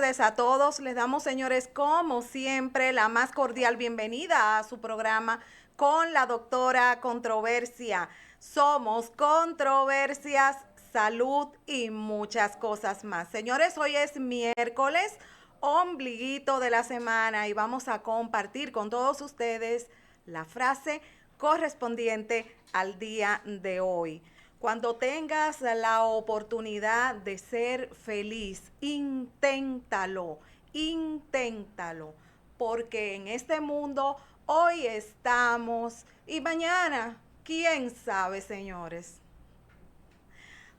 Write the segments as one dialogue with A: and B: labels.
A: tardes a todos. Les damos, señores, como siempre, la más cordial bienvenida a su programa con la doctora Controversia. Somos controversias, salud y muchas cosas más. Señores, hoy es miércoles, ombliguito de la semana, y vamos a compartir con todos ustedes la frase correspondiente al día de hoy. Cuando tengas la oportunidad de ser feliz, inténtalo, porque en este mundo hoy estamos y mañana, quién sabe, señores.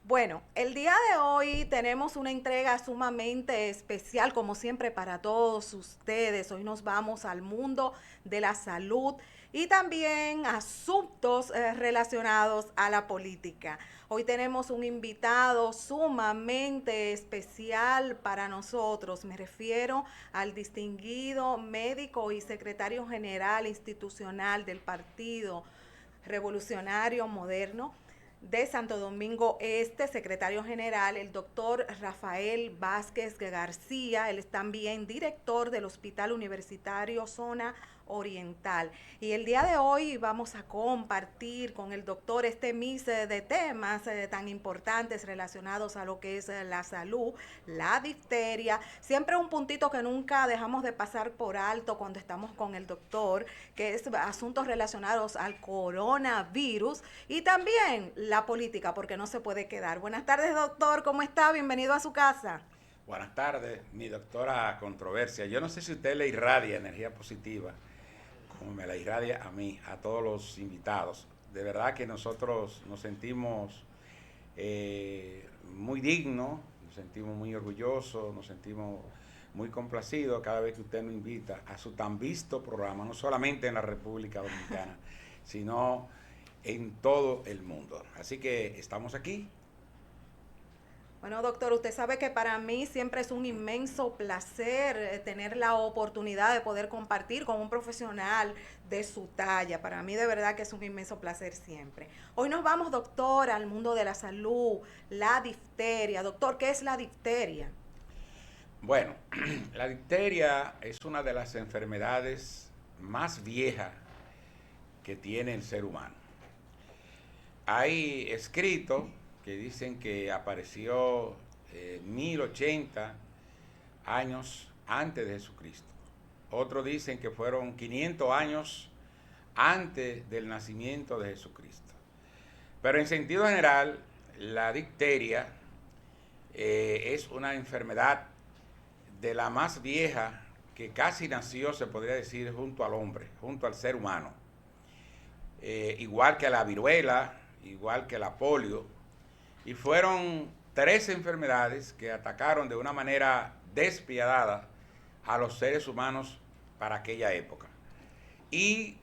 A: Bueno, el día de hoy tenemos una entrega sumamente especial, como siempre, para todos ustedes. Hoy nos vamos al mundo de la salud y también asuntos relacionados a la política. Hoy tenemos un invitado sumamente especial para nosotros. Me refiero al distinguido médico y secretario general institucional del Partido Revolucionario Moderno de Santo Domingo Este, secretario general, el doctor Rafael Vázquez García. Él es también director del Hospital Universitario Zona Oriental. Y el día de hoy vamos a compartir con el doctor este mix de temas tan importantes relacionados a lo que es la salud, la difteria. Siempre un puntito que nunca dejamos de pasar por alto cuando estamos con el doctor, que es asuntos relacionados al coronavirus y también la política, porque no se puede quedar. Buenas tardes, doctor, ¿cómo está? Bienvenido a su casa.
B: Buenas tardes, mi doctora Controversia. Yo no sé si usted le irradia energía positiva, como me la irradia a mí, a todos los invitados. De verdad que nosotros nos sentimos muy dignos, nos sentimos muy orgullosos, nos sentimos muy complacidos cada vez que usted nos invita a su tan visto programa, no solamente en la República Dominicana, sino en todo el mundo. Así que estamos aquí.
A: Bueno, doctor, usted sabe que para mí siempre es un inmenso placer tener la oportunidad de poder compartir con un profesional de su talla. Para mí de verdad que es un inmenso placer siempre. Hoy nos vamos, doctor, al mundo de la salud, la difteria. Doctor, ¿qué es la difteria?
B: Bueno, la difteria es una de las enfermedades más viejas que tiene el ser humano. Hay escritos que dicen que apareció 1080 años antes de Jesucristo. Otros dicen que fueron 500 años antes del nacimiento de Jesucristo. Pero en sentido general, la difteria es una enfermedad de la más vieja que casi nació, se podría decir, junto al hombre, junto al ser humano. Igual que la viruela, igual que la polio, y fueron 13 enfermedades que atacaron de una manera despiadada a los seres humanos para aquella época. Y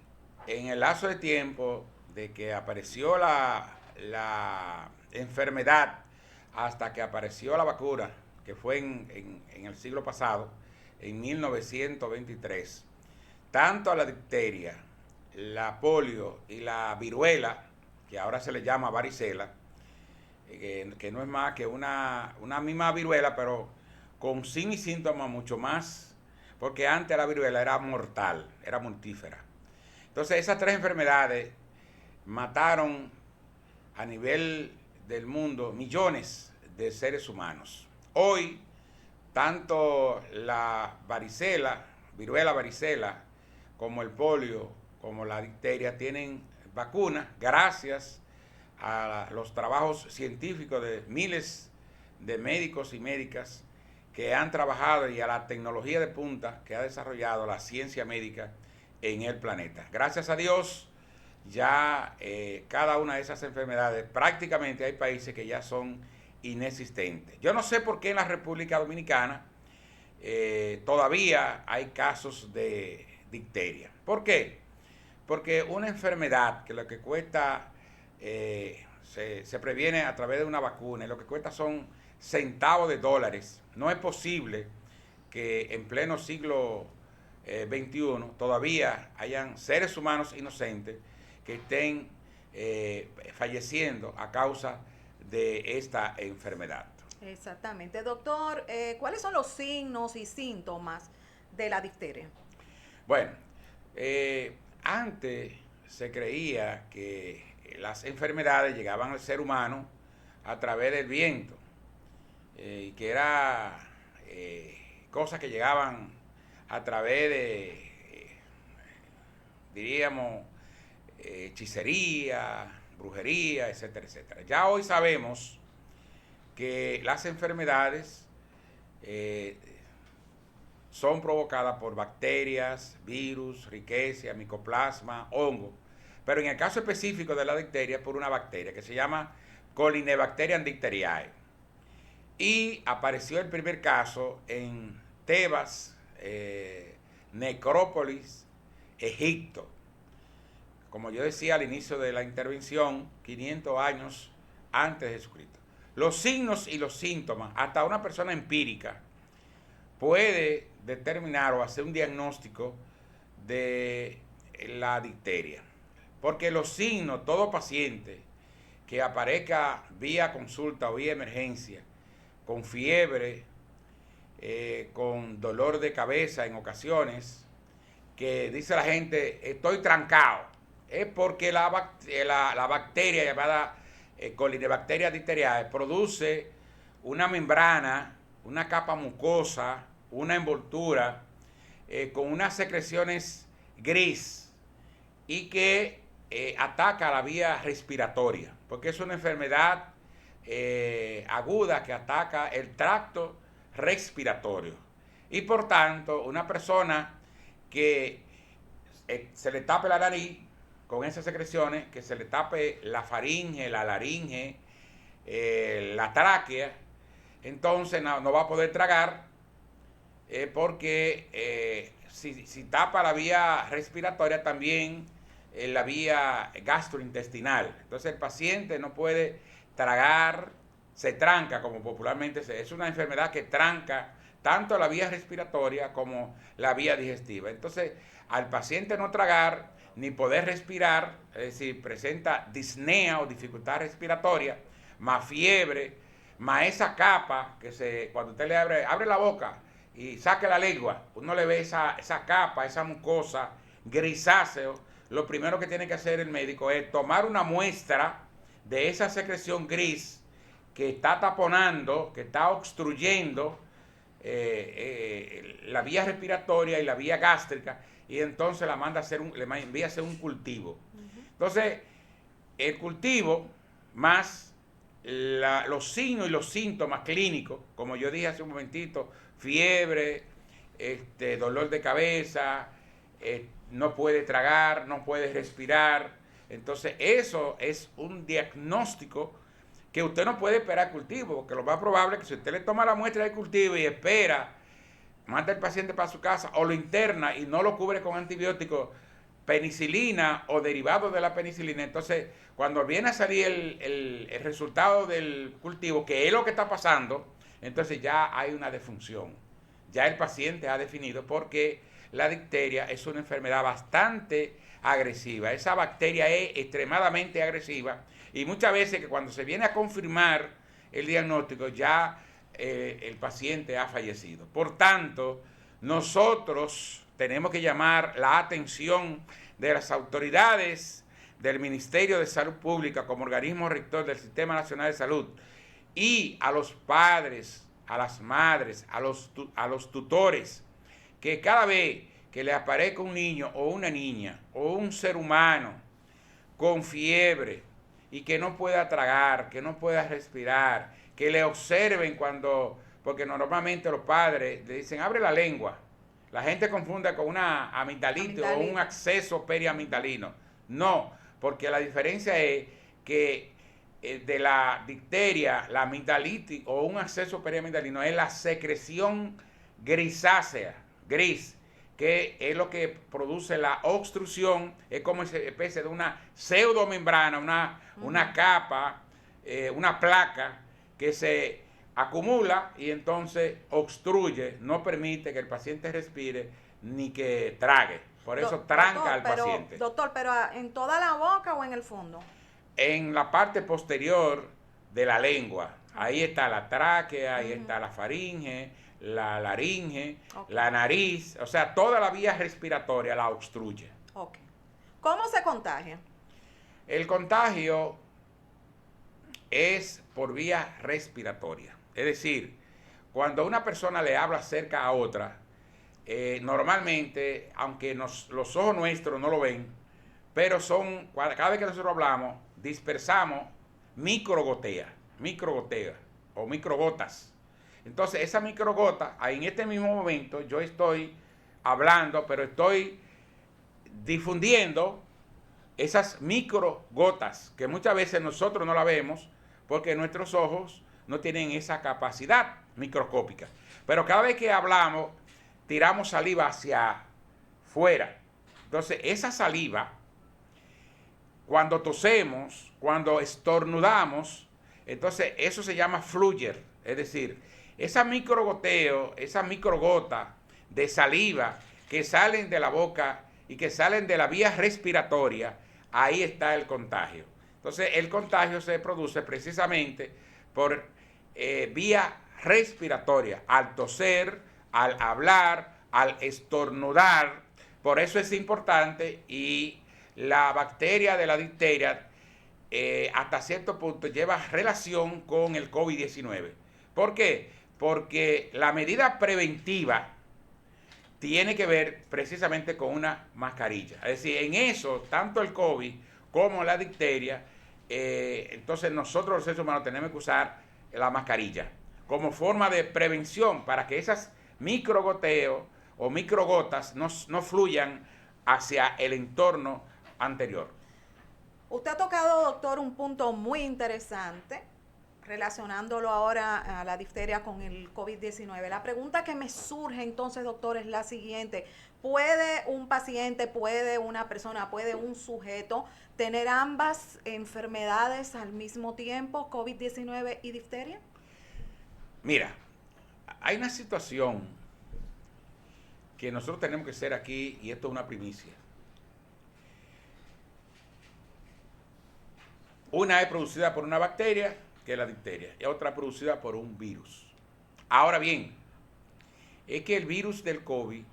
B: en el lapso de tiempo de que apareció la enfermedad hasta que apareció la vacuna, que fue en el siglo pasado, en 1923, tanto a la difteria, la polio y la viruela, que ahora se le llama varicela, que no es más que una misma viruela, pero con signos y síntomas mucho más, porque antes la viruela era mortal, era mortífera. Entonces esas tres enfermedades mataron a nivel del mundo millones de seres humanos. Hoy, tanto la viruela varicela, como el polio, como la difteria, tienen vacunas gracias a los trabajos científicos de miles de médicos y médicas que han trabajado y a la tecnología de punta que ha desarrollado la ciencia médica en el planeta. Gracias a Dios, ya cada una de esas enfermedades, prácticamente hay países que ya son inexistentes. Yo no sé por qué en la República Dominicana todavía hay casos de difteria. ¿Por qué? Porque una enfermedad que lo que cuesta se previene a través de una vacuna y lo que cuesta son centavos de dólares. No es posible que en pleno siglo XXI todavía hayan seres humanos inocentes que estén falleciendo a causa de esta enfermedad.
A: Exactamente. Doctor, ¿cuáles son los signos y síntomas de la difteria?
B: Bueno, antes se creía que las enfermedades llegaban al ser humano a través del viento y que era cosas que llegaban a través de, diríamos, hechicería, brujería, etcétera, etcétera. Ya hoy sabemos que las enfermedades eh, son provocadas por bacterias, virus, riqueza, micoplasma, hongo. Pero en el caso específico de la difteria, por una bacteria que se llama Colinebacterium difteriae. Y apareció el primer caso en Tebas, Necrópolis, Egipto. Como yo decía al inicio de la intervención, 500 años antes de Jesucristo. Los signos y los síntomas, hasta una persona empírica puede determinar o hacer un diagnóstico de la difteria. Porque los signos, todo paciente que aparezca vía consulta o vía emergencia, con fiebre, con dolor de cabeza en ocasiones, que dice la gente, estoy trancado, es porque la bacteria llamada Colinebacterium difteriae produce una membrana, una capa mucosa, una envoltura con unas secreciones gris y que ataca la vía respiratoria, porque es una enfermedad aguda que ataca el tracto respiratorio. Y por tanto, una persona que se le tape la nariz con esas secreciones, que se le tape la faringe, la laringe, la tráquea, entonces no va a poder tragar porque si tapa la vía respiratoria también la vía gastrointestinal. Entonces el paciente no puede tragar, se tranca, como popularmente es una enfermedad que tranca tanto la vía respiratoria como la vía digestiva. Entonces, al paciente no tragar ni poder respirar, es decir, presenta disnea o dificultad respiratoria, más fiebre, más esa capa que cuando usted le abre la boca y saque la lengua, uno le ve esa capa, esa mucosa grisáceo. Lo primero que tiene que hacer el médico es tomar una muestra de esa secreción gris que está taponando, que está obstruyendo la vía respiratoria y la vía gástrica, y entonces le envía a hacer un cultivo. Entonces, el cultivo más los signos y los síntomas clínicos, como yo dije hace un momentito, fiebre, dolor de cabeza, no puede tragar, no puede respirar. Entonces eso es un diagnóstico que usted no puede esperar cultivo, porque lo más probable es que si usted le toma la muestra del cultivo y espera, manda al paciente para su casa o lo interna y no lo cubre con antibióticos, penicilina o derivados de la penicilina, entonces cuando viene a salir el resultado del cultivo, que es lo que está pasando, entonces ya hay una defunción. Ya el paciente ha definido porque la difteria es una enfermedad bastante agresiva. Esa bacteria es extremadamente agresiva y muchas veces que cuando se viene a confirmar el diagnóstico ya el paciente ha fallecido. Por tanto, nosotros tenemos que llamar la atención de las autoridades del Ministerio de Salud Pública como organismo rector del Sistema Nacional de Salud y a los padres, a las madres, a los tutores, que cada vez que le aparezca un niño o una niña o un ser humano con fiebre y que no pueda tragar, que no pueda respirar, que le observen porque normalmente los padres le dicen, abre la lengua. La gente confunde con una amigdalitis o un acceso periamigdalino. No, porque la diferencia es que de la difteria, la amigdalitis o un acceso periamigdalino es la secreción grisácea, gris, que es lo que produce la obstrucción, es como una especie de una pseudomembrana, una capa, una placa que se acumula y entonces obstruye, no permite que el paciente respire ni que trague. Por eso tranca al paciente.
A: Doctor, ¿pero en toda la boca o en el fondo?
B: En la parte posterior de la lengua, Ahí está la tráquea, ahí está la faringe, la laringe, la nariz, o sea, toda la vía respiratoria la obstruye.
A: Ok. ¿Cómo se contagia?
B: El contagio es por vía respiratoria. Es decir, cuando una persona le habla cerca a otra, normalmente, aunque los ojos nuestros no lo ven, pero cada vez que nosotros hablamos, dispersamos microgoteas o microgotas. Entonces, esa microgota, en este mismo momento, yo estoy hablando, pero estoy difundiendo esas microgotas que muchas veces nosotros no la vemos porque nuestros ojos no tienen esa capacidad microscópica. Pero cada vez que hablamos, tiramos saliva hacia fuera. Entonces, esa saliva, cuando tosemos, cuando estornudamos, entonces eso se llama fluyer. Es decir, esa microgoteo, esa microgota de saliva que salen de la boca y que salen de la vía respiratoria, ahí está el contagio. Entonces, el contagio se produce precisamente por vía respiratoria, al toser, al hablar, al estornudar. Por eso es importante, y la bacteria de la difteria hasta cierto punto lleva relación con el COVID-19. ¿Por qué? Porque la medida preventiva tiene que ver precisamente con una mascarilla. Es decir, en eso, tanto el COVID como la difteria, entonces nosotros los seres humanos tenemos que usar la mascarilla como forma de prevención para que esas microgoteos o microgotas no fluyan hacia el entorno anterior.
A: Usted ha tocado, doctor, un punto muy interesante, relacionándolo ahora a la difteria con el COVID-19. La pregunta que me surge entonces, doctor, es la siguiente. ¿Puede un paciente, puede una persona, puede un sujeto tener ambas enfermedades al mismo tiempo, COVID-19 y difteria?
B: Mira, hay una situación que nosotros tenemos que hacer aquí, y esto es una primicia. Una es producida por una bacteria, que es la difteria, y otra producida por un virus. Ahora bien, es que el virus del COVID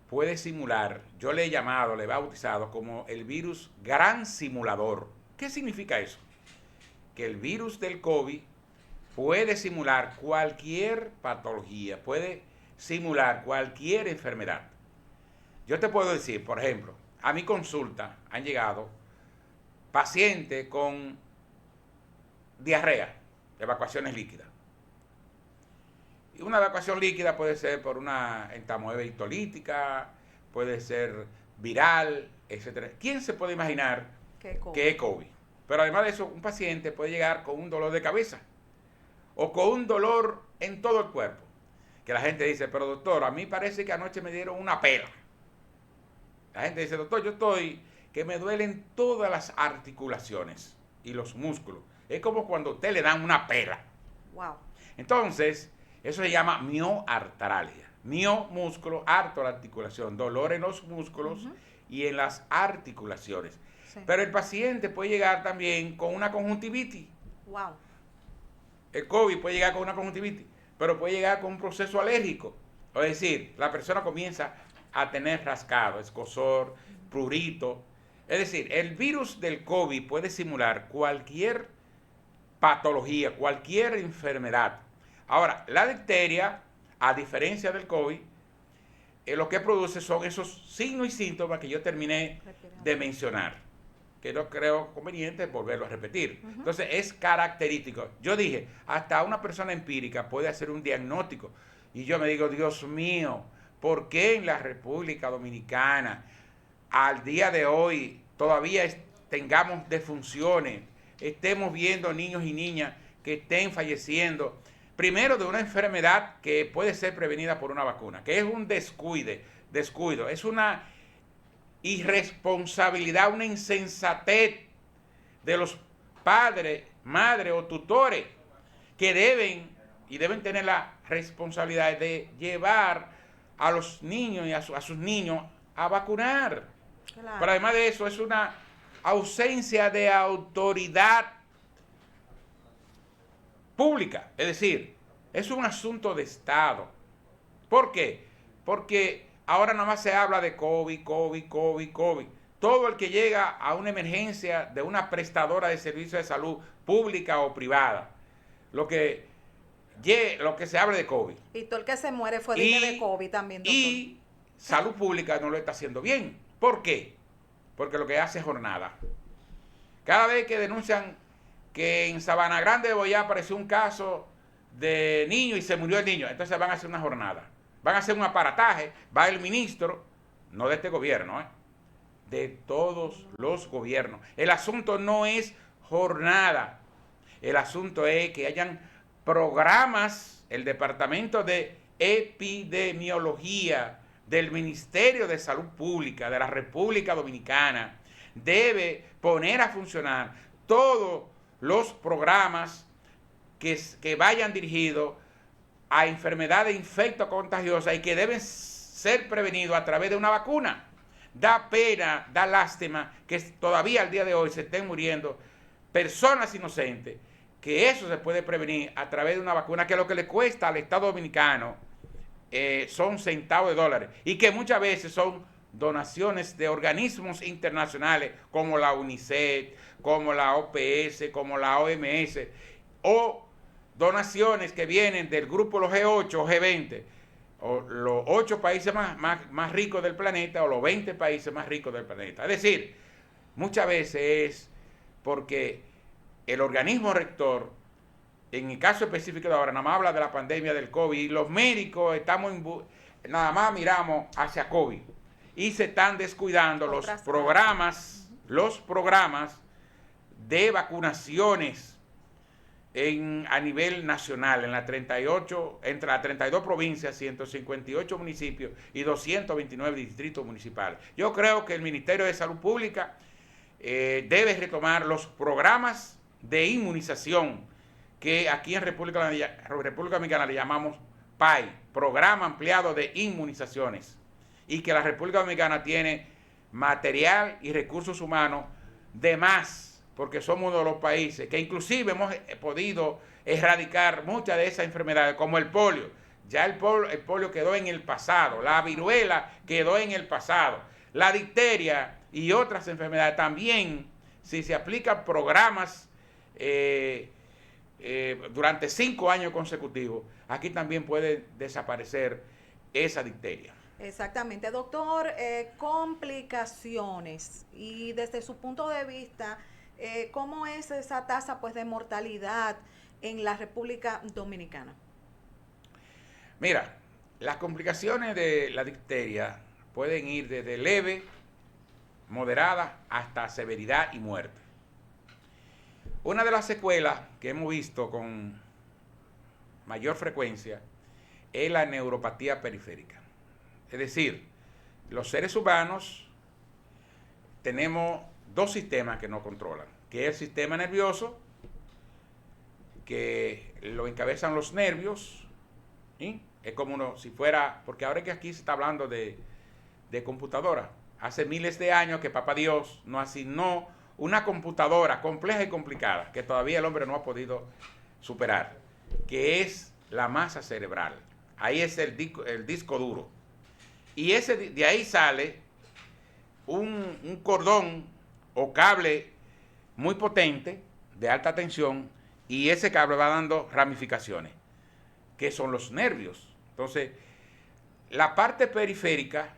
B: puede simular, yo le he bautizado como el virus gran simulador. ¿Qué significa eso? Que el virus del COVID puede simular cualquier patología, puede simular cualquier enfermedad. Yo te puedo decir, por ejemplo, a mi consulta han llegado pacientes con diarrea, evacuaciones líquidas. Y una evacuación líquida puede ser por una entamoeba histolítica, puede ser viral, etc. ¿Quién se puede imaginar que es COVID? Pero además de eso, un paciente puede llegar con un dolor de cabeza o con un dolor en todo el cuerpo. Que la gente dice, pero doctor, a mí parece que anoche me dieron una pela. La gente dice, doctor, yo estoy que me duelen todas las articulaciones y los músculos. Es como cuando a usted le dan una pela.
A: Wow.
B: Entonces, eso se llama mioartralgia. Mio, músculo, arto, la articulación. Dolor en los músculos y en las articulaciones. Sí. Pero el paciente puede llegar también con una conjuntivitis.
A: Wow.
B: El COVID puede llegar con una conjuntivitis, pero puede llegar con un proceso alérgico. Es decir, la persona comienza a tener rascado, escozor, prurito. Es decir, el virus del COVID puede simular cualquier patología, cualquier enfermedad. Ahora, la difteria, a diferencia del COVID, lo que produce son esos signos y síntomas que yo terminé de mencionar, que no creo conveniente volverlo a repetir. Entonces, es característico. Yo dije, hasta una persona empírica puede hacer un diagnóstico. Y yo me digo, Dios mío, ¿por qué en la República Dominicana al día de hoy todavía tengamos defunciones, estemos viendo niños y niñas que estén falleciendo? Primero, de una enfermedad que puede ser prevenida por una vacuna, que es un descuido, es una irresponsabilidad, una insensatez de los padres, madres o tutores que deben tener la responsabilidad de llevar a los niños y a sus niños a vacunar. Claro. Pero además de eso, es una ausencia de autoridad pública. Es decir, es un asunto de Estado. ¿Por qué? Porque ahora nada más se habla de COVID. Todo el que llega a una emergencia de una prestadora de servicios de salud pública o privada, lo que se habla de COVID.
A: Y todo el que se muere fue de COVID también, doctor.
B: Y salud pública no lo está haciendo bien. ¿Por qué? Porque lo que hace es jornada. Cada vez que denuncian que en Sabana Grande de Boyá apareció un caso de niño y se murió el niño, entonces van a hacer una jornada. Van a hacer un aparataje, va el ministro, no de este gobierno, de todos los gobiernos. El asunto no es jornada, el asunto es que hayan programas, el Departamento de Epidemiología del Ministerio de Salud Pública de la República Dominicana debe poner a funcionar todos los programas que vayan dirigidos a enfermedades infectocontagiosas y que deben ser prevenidos a través de una vacuna. Da pena, da lástima que todavía al día de hoy se estén muriendo personas inocentes, que eso se puede prevenir a través de una vacuna que lo que le cuesta al Estado Dominicano son centavos de dólares y que muchas veces son donaciones de organismos internacionales como la UNICEF, como la OPS, como la OMS, o donaciones que vienen del grupo los G8 o G20, o los 8 países más ricos del planeta o los 20 países más ricos del planeta. Es decir, muchas veces es porque el organismo rector, en el caso específico de ahora, nada más habla de la pandemia del COVID y los médicos nada más miramos hacia COVID y se están descuidando los programas de vacunaciones a nivel nacional, entre las 32 provincias, 158 municipios y 229 distritos municipales. Yo creo que el Ministerio de Salud Pública debe retomar los programas de inmunización que aquí en República Dominicana le llamamos PAI, Programa Ampliado de Inmunizaciones, y que la República Dominicana tiene material y recursos humanos de más, porque somos uno de los países que inclusive hemos podido erradicar muchas de esas enfermedades, como el polio. Ya el polio quedó en el pasado, la viruela quedó en el pasado, la difteria y otras enfermedades también, si se aplican programas durante 5 años consecutivos, aquí también puede desaparecer esa difteria.
A: Exactamente, doctor. Complicaciones y desde su punto de vista, ¿cómo es esa tasa pues de mortalidad en la República Dominicana?
B: Mira, las complicaciones de la difteria pueden ir desde leve, moderada, hasta severidad y muerte. Una de las secuelas que hemos visto con mayor frecuencia es la neuropatía periférica. Es decir, los seres humanos tenemos 2 sistemas que nos controlan, que es el sistema nervioso, que lo encabezan los nervios, ¿sí? Es como si fuera, porque ahora que aquí se está hablando de computadora, hace miles de años que Papá Dios nos asignó una computadora compleja y complicada que todavía el hombre no ha podido superar, que es la masa cerebral. Ahí es el disco duro. Y de ahí sale un cordón o cable muy potente de alta tensión, y ese cable va dando ramificaciones, que son los nervios. Entonces, la parte periférica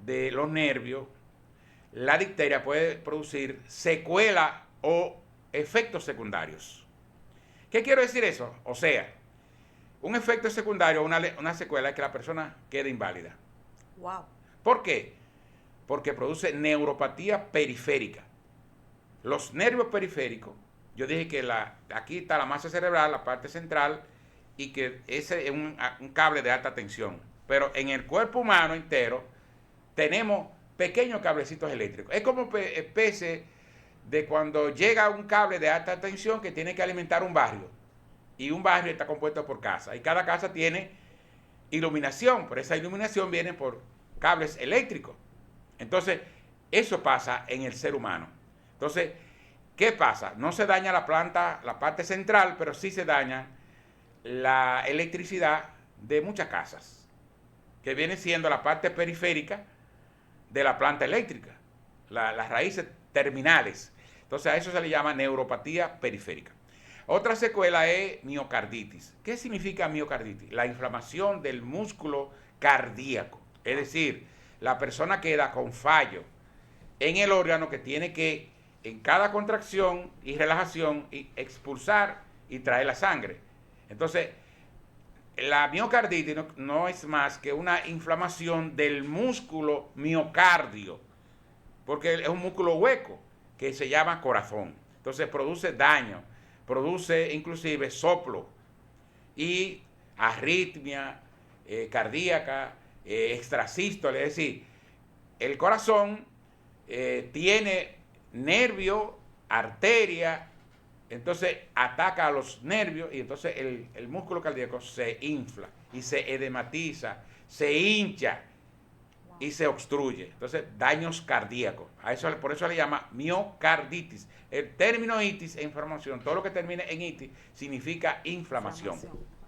B: de los nervios, la difteria puede producir secuelas o efectos secundarios. ¿Qué quiero decir eso? O sea, un efecto secundario, una secuela, es que la persona quede inválida.
A: Wow.
B: ¿Por qué? Porque produce neuropatía periférica. Los nervios periféricos, yo dije que aquí está la masa cerebral, la parte central, y que ese es un cable de alta tensión. Pero en el cuerpo humano entero tenemos pequeños cablecitos eléctricos. Es como especie de cuando llega un cable de alta tensión que tiene que alimentar un barrio. Y un barrio está compuesto por casas. Y cada casa tiene iluminación, pero esa iluminación viene por cables eléctricos. Entonces, eso pasa en el ser humano. Entonces, ¿qué pasa? No se daña la parte central, pero sí se dañan la electricidad de muchas casas, que viene siendo la parte periférica de la planta eléctrica, las raíces terminales. Entonces a eso se le llama neuropatía periférica. Otra secuela es miocarditis. ¿Qué significa miocarditis? La inflamación del músculo cardíaco. Es decir, la persona queda con fallo en el órgano que tiene que, en cada contracción y relajación, expulsar y traer la sangre. Entonces, la miocarditis no es más que una inflamación del músculo miocardio, porque es un músculo hueco que se llama corazón. Entonces produce daño, produce inclusive soplo y arritmia cardíaca, extrasístole. Es decir, el corazón tiene nervio, arteria, entonces ataca a los nervios y entonces el músculo cardíaco se infla y se edematiza, se hincha y se obstruye. Entonces, daños cardíacos. Por eso le llama miocarditis. El término itis es inflamación. Todo lo que termine en itis significa inflamación.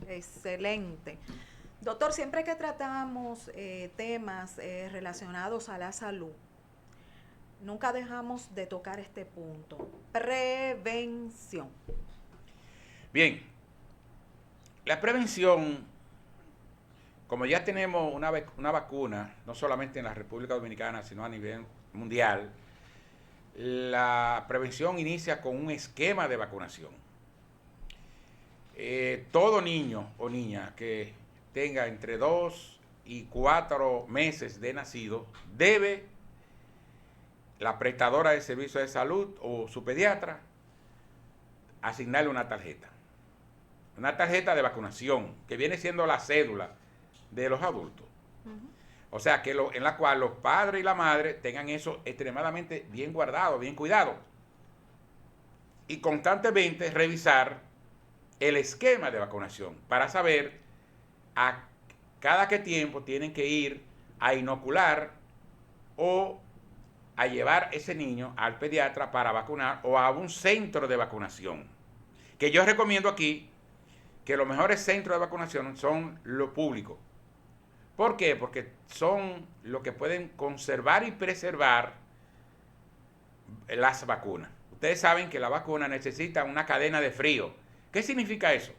A: Excelente. Doctor, siempre que tratamos temas relacionados a la salud, nunca dejamos de tocar este punto. Prevención.
B: Bien, la prevención, como ya tenemos una vacuna, no solamente en la República Dominicana, sino a nivel mundial, la prevención inicia con un esquema de vacunación. Todo niño o niña que tenga entre 2 y 4 meses de nacido debe la prestadora de servicio de salud o su pediatra asignarle una tarjeta de vacunación, que viene siendo la cédula de los adultos. O sea, que en la cual los padres y la madre tengan eso extremadamente bien guardado, bien cuidado. Y constantemente revisar el esquema de vacunación para saber a cada qué tiempo tienen que ir a inocular o a llevar ese niño al pediatra para vacunar o a un centro de vacunación. Que yo recomiendo aquí que los mejores centros de vacunación son los públicos. ¿Por qué? Porque son los que pueden conservar y preservar las vacunas. Ustedes saben que la vacuna necesita una cadena de frío. ¿Qué significa eso?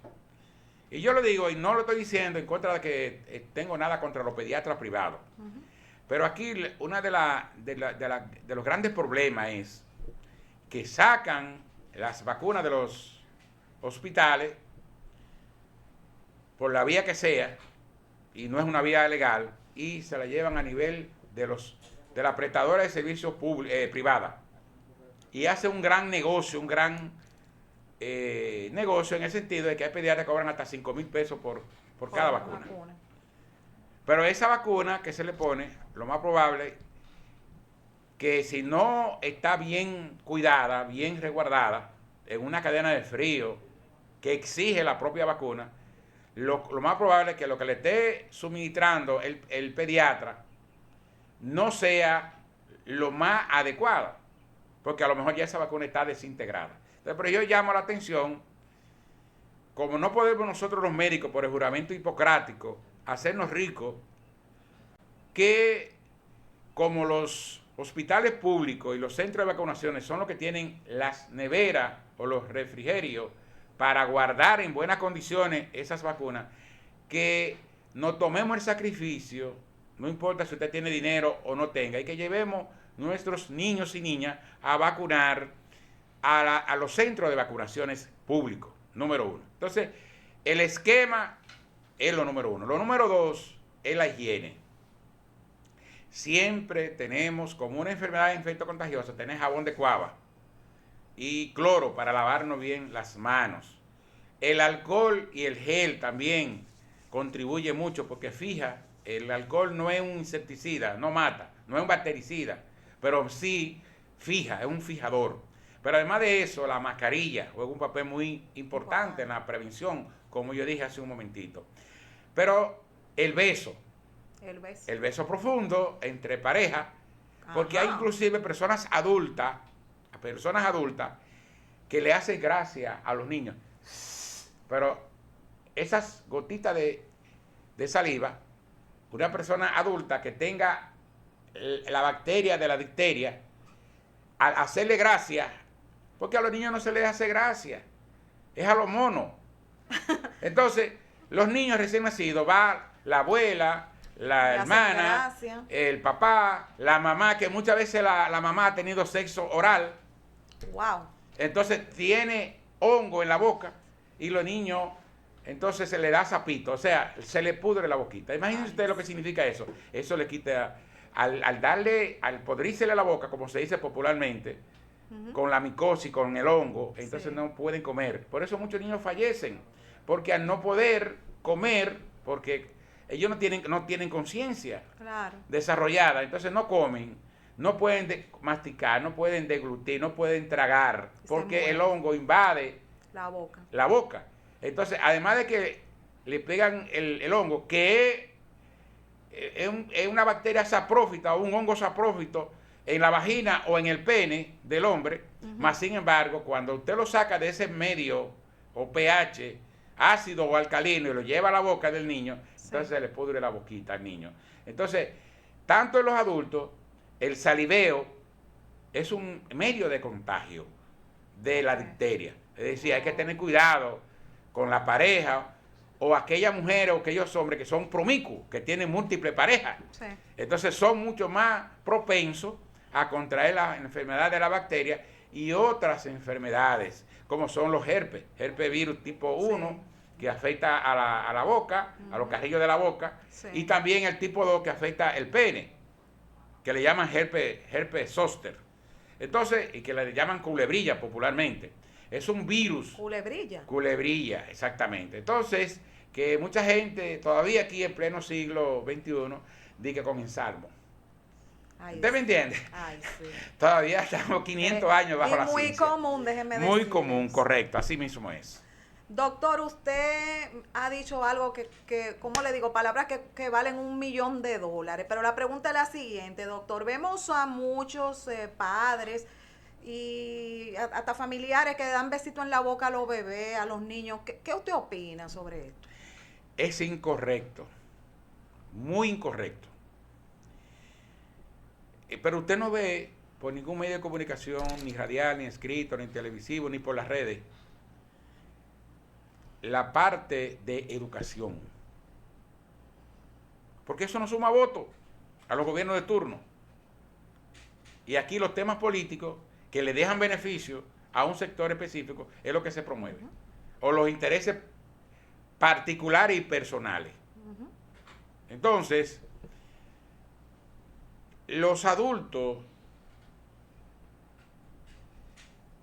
B: Y yo lo digo, y no lo estoy diciendo en contra de que tengo nada contra los pediatras privados. Pero aquí uno de los grandes problemas es que sacan las vacunas de los hospitales por la vía que sea, y no es una vía legal, y se la llevan a nivel de la prestadora de servicios privada. Y hace un gran negocio, negocio en el sentido de que hay pediatras que cobran hasta 5,000 pesos por cada vacuna. Pero esa vacuna que se le pone, lo más probable que si no está bien cuidada, bien resguardada, en una cadena de frío que exige la propia vacuna, lo más probable es que lo que le esté suministrando el pediatra no sea lo más adecuado, porque a lo mejor ya esa vacuna está desintegrada. Entonces, pero yo llamo la atención, como no podemos nosotros los médicos por el juramento hipocrático hacernos ricos, que como los hospitales públicos y los centros de vacunaciones son los que tienen las neveras o los refrigerios para guardar en buenas condiciones esas vacunas, que nos tomemos el sacrificio, no importa si usted tiene dinero o no tenga, y que llevemos nuestros niños y niñas a vacunar a los centros de vacunaciones públicos, número 1. Entonces, el esquema es lo número 1. Lo número 2 es la higiene. Siempre tenemos, como una enfermedad de infecto contagioso, tener jabón de cuava y cloro para lavarnos bien las manos. El alcohol y el gel también contribuye mucho, porque fija, el alcohol no es un insecticida, no mata, no es un bactericida, pero sí fija, es un fijador. Pero además de eso, la mascarilla juega un papel muy importante en la prevención, como yo dije hace un momentito. Pero el beso profundo entre parejas, porque hay inclusive personas adultas que le hacen gracia a los niños. Pero esas gotitas de saliva, una persona adulta que tenga la bacteria de la difteria, al hacerle gracia, porque a los niños no se les hace gracia, es a los monos. Entonces, los niños recién nacidos, va la abuela, la hermana, el papá, la mamá, que muchas veces la mamá ha tenido sexo oral.
A: Wow.
B: Entonces tiene hongo en la boca y los niños, entonces se le da sapito, o sea, se le pudre la boquita. Imagínense ustedes lo que significa eso. Eso le quita, al podrírsele la boca, como se dice popularmente, con la micosis, con el hongo, entonces no pueden comer. Por eso muchos niños fallecen, porque al no poder comer, porque ellos no tienen conciencia desarrollada, entonces no comen, no pueden masticar, no pueden deglutir, no pueden tragar, porque el hongo invade la boca. Entonces, además de que le pegan el hongo, que es una bacteria saprófita o un hongo saprófito en la vagina o en el pene del hombre, más sin embargo, cuando usted lo saca de ese medio o pH ácido o alcalino y lo lleva a la boca del niño, entonces se le pudre la boquita al niño. Entonces, tanto en los adultos, el saliveo es un medio de contagio de la difteria. Es decir, hay que tener cuidado con la pareja o aquellas mujeres o aquellos hombres que son promiscuos, que tienen múltiples parejas. Entonces son mucho más propensos a contraer la enfermedad de la bacteria y otras enfermedades, como son los herpes virus tipo 1, que afecta a la boca, a los carrillos de la boca, y también el tipo 2 que afecta el pene, que le llaman herpes zóster. Entonces, y que le llaman culebrilla popularmente. Es un virus.
A: ¿Culebrilla?
B: Culebrilla, exactamente. Entonces, que mucha gente, todavía aquí en pleno siglo XXI, dice con ensalmo. ¿Usted me entiende?
A: Ay, sí.
B: Todavía estamos 500 años bajo la ciencia.
A: Muy común, déjeme decir.
B: Muy común, correcto, así mismo es.
A: Doctor, usted ha dicho algo que ¿cómo le digo? Palabras que valen $1.000.000, pero la pregunta es la siguiente, doctor. Vemos a muchos padres y hasta familiares que dan besito en la boca a los bebés, a los niños. ¿Qué usted opina sobre esto?
B: Es incorrecto, muy incorrecto. Pero usted no ve por ningún medio de comunicación, ni radial, ni escrito, ni televisivo, ni por las redes, la parte de educación. Porque eso no suma votos a los gobiernos de turno. Y aquí los temas políticos que le dejan beneficio a un sector específico es lo que se promueve. O los intereses particulares y personales. Entonces, los adultos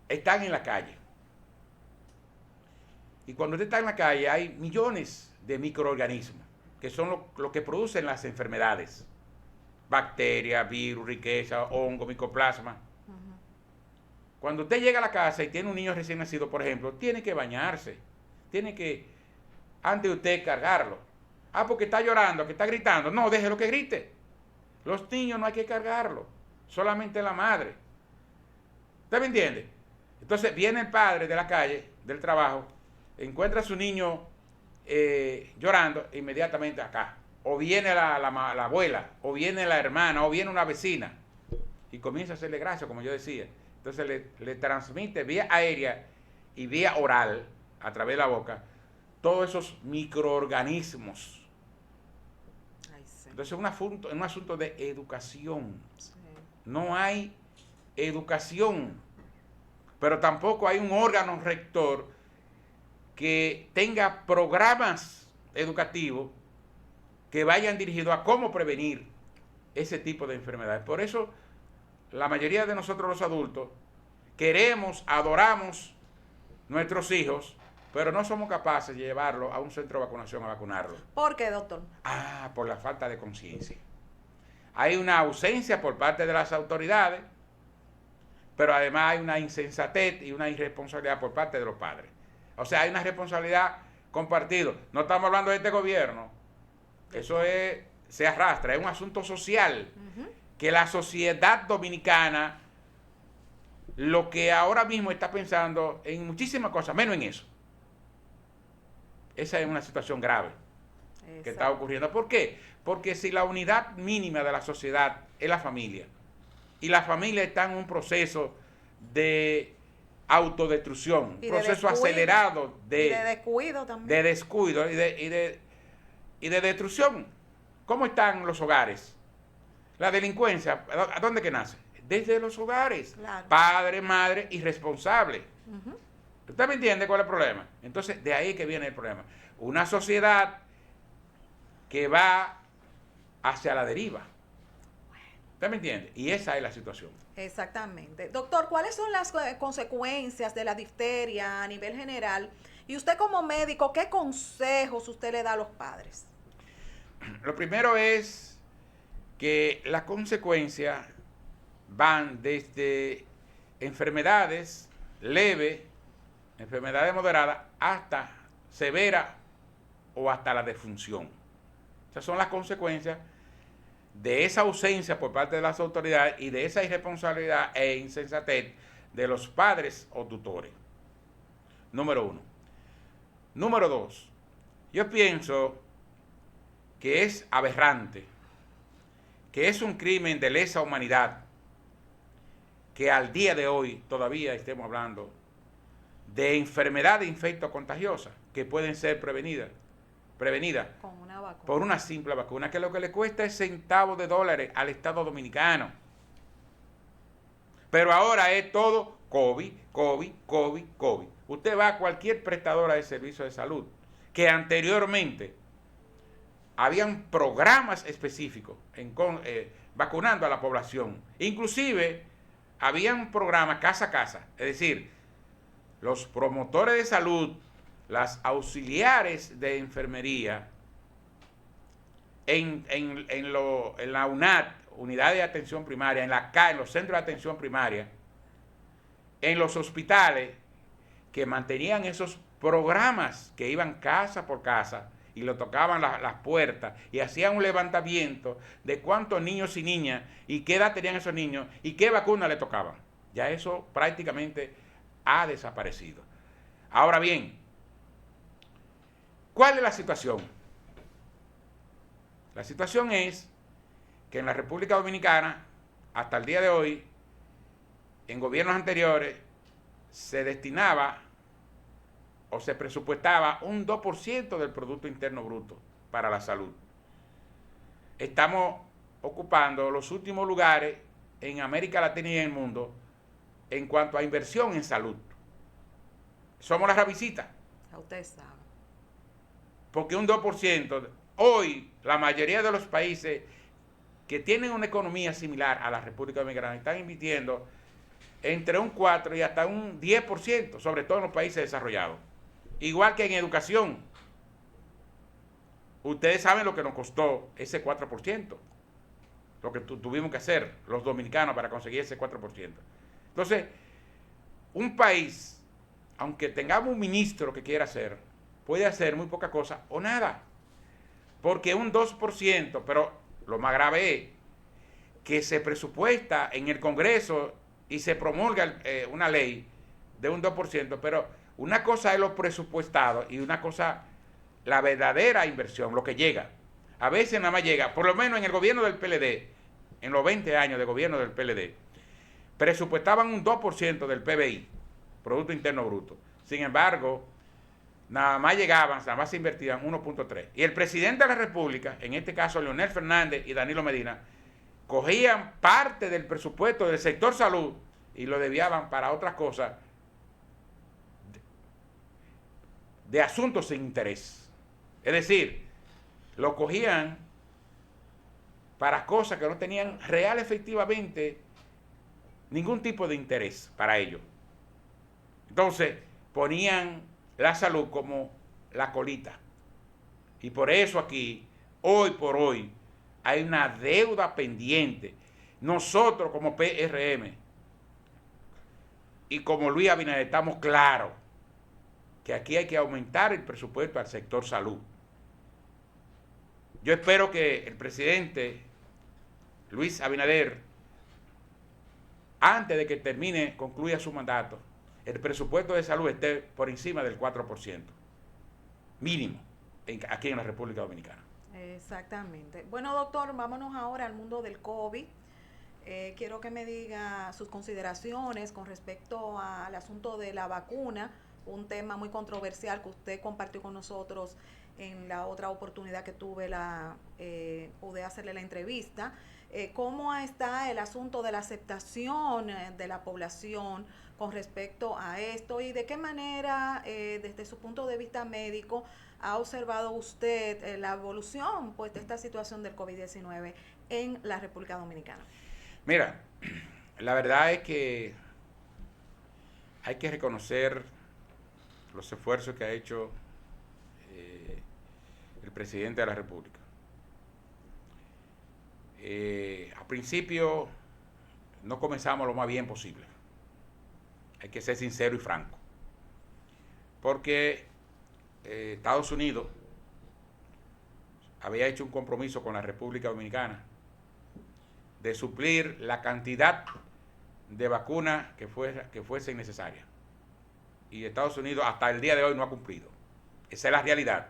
B: están en la calle. Y cuando usted está en la calle hay millones de microorganismos que son lo que producen las enfermedades. Bacterias, virus, riqueza, hongo, micoplasma. Cuando usted llega a la casa y tiene un niño recién nacido, por ejemplo, tiene que bañarse. Tiene que, antes de usted cargarlo. Ah, porque está llorando, que está gritando. No, déjelo que grite. Los niños no hay que cargarlo. Solamente la madre. ¿Usted me entiende? Entonces viene el padre de la calle, del trabajo, encuentra a su niño llorando, inmediatamente acá. O viene la abuela, o viene la hermana, o viene una vecina. Y comienza a hacerle gracia, como yo decía. Entonces le transmite vía aérea y vía oral, a través de la boca, todos esos microorganismos. Entonces es un asunto de educación. No hay educación, pero tampoco hay un órgano rector que tenga programas educativos que vayan dirigidos a cómo prevenir ese tipo de enfermedades. Por eso la mayoría de nosotros los adultos queremos, adoramos nuestros hijos, pero no somos capaces de llevarlos a un centro de vacunación a vacunarlos.
A: ¿Por qué, doctor?
B: Por la falta de conciencia. Hay una ausencia por parte de las autoridades, pero además hay una insensatez y una irresponsabilidad por parte de los padres. O sea, hay una responsabilidad compartida. No estamos hablando de este gobierno. Eso se arrastra, es un asunto social. Que la sociedad dominicana, lo que ahora mismo está pensando en muchísimas cosas, menos en eso. esa es una situación grave que está
A: Exacto.
B: ocurriendo. ¿Por qué? Porque si la unidad mínima de la sociedad es la familia, y la familia está en un proceso de autodestrucción, un
A: Y de
B: proceso
A: descuido.
B: acelerado
A: Y de descuido también.
B: de descuido y de destrucción. ¿Cómo están los hogares? La delincuencia, ¿a dónde que nace? Desde los hogares.
A: Claro.
B: Padre, madre, irresponsable. ¿Usted me entiende cuál es el problema? Entonces, de ahí que viene el problema. Una sociedad que va hacia la deriva. ¿Usted me entiende? Y esa es la situación.
A: Exactamente. Doctor, ¿cuáles son las consecuencias de la difteria a nivel general? Y usted como médico, ¿qué consejos usted le da a los padres?
B: Lo primero es que las consecuencias van desde enfermedades leves, enfermedades moderadas, hasta severa o hasta la defunción. Esas son las consecuencias de esa ausencia por parte de las autoridades y de esa irresponsabilidad e insensatez de los padres o tutores. Número 1. Número 2. Yo pienso que es aberrante, que es un crimen de lesa humanidad, que al día de hoy todavía estemos hablando de enfermedades infecto-contagiosas que pueden ser prevenidas
A: Con una vacuna.
B: por una simple vacuna, que lo que le cuesta es centavos de dólares al Estado Dominicano. Pero ahora es todo COVID, COVID, COVID, COVID. Usted va a cualquier prestadora de servicios de salud, que anteriormente habían programas específicos vacunando a la población. Inclusive, habían programas casa a casa. Es decir, los promotores de salud, las auxiliares de enfermería, en la UNAT, Unidad de Atención Primaria, en los centros de atención primaria, en los hospitales, que mantenían esos programas que iban casa por casa y le tocaban las puertas y hacían un levantamiento de cuántos niños y niñas y qué edad tenían esos niños y qué vacuna le tocaban. Ya eso prácticamente ha desaparecido. Ahora bien, ¿cuál es la situación? La situación es que en la República Dominicana, hasta el día de hoy, en gobiernos anteriores, se destinaba o se presupuestaba un 2% del Producto Interno Bruto para la salud. Estamos ocupando los últimos lugares en América Latina y en el mundo en cuanto a inversión en salud. Somos la rabicita.
A: Ya usted sabe.
B: Porque un 2%, hoy la mayoría de los países que tienen una economía similar a la República Dominicana están invirtiendo entre un 4 y hasta un 10%, sobre todo en los países desarrollados. Igual que en educación. Ustedes saben lo que nos costó ese 4%, lo que tuvimos que hacer los dominicanos para conseguir ese 4%. Entonces, un país, aunque tengamos un ministro que quiera hacer, puede hacer muy poca cosa o nada. Porque un 2%, pero lo más grave es que se presupuesta en el Congreso y se promulga una ley de un 2%, pero una cosa es lo presupuestado y una cosa, la verdadera inversión, lo que llega. A veces nada más llega, por lo menos en el gobierno del PLD, en los 20 años de gobierno del PLD, presupuestaban un 2% del PBI, Producto Interno Bruto. Sin embargo, nada más llegaban, nada más se invertían 1.3. Y el presidente de la República, en este caso Leonel Fernández y Danilo Medina, cogían parte del presupuesto del sector salud y lo desviaban para otras cosas de asuntos sin interés. Es decir, lo cogían para cosas que no tenían real efectivamente ningún tipo de interés para ellos. Entonces, ponían la salud como la colita. Y por eso aquí, hoy por hoy, hay una deuda pendiente. Nosotros como PRM y como Luis Abinader estamos claros que aquí hay que aumentar el presupuesto al sector salud. Yo espero que el presidente Luis Abinader, antes de que concluya su mandato, el presupuesto de salud esté por encima del 4%. mínimo aquí en la República Dominicana.
A: Exactamente. Bueno, doctor, vámonos ahora al mundo del COVID. Quiero que me diga sus consideraciones con respecto al asunto de la vacuna, un tema muy controversial que usted compartió con nosotros en la otra oportunidad que tuve, pude hacerle la entrevista. ¿Cómo está el asunto de la aceptación de la población con respecto a esto y de qué manera, desde su punto de vista médico, ha observado usted la evolución pues, de esta situación del COVID-19 en la República Dominicana?
B: Mira, la verdad es que hay que reconocer los esfuerzos que ha hecho el presidente de la República. Al principio no comenzamos lo más bien posible. Hay que ser sincero y franco. Porque Estados Unidos había hecho un compromiso con la República Dominicana de suplir la cantidad de vacunas que fuese necesaria. Y Estados Unidos hasta el día de hoy no ha cumplido. Esa es la realidad.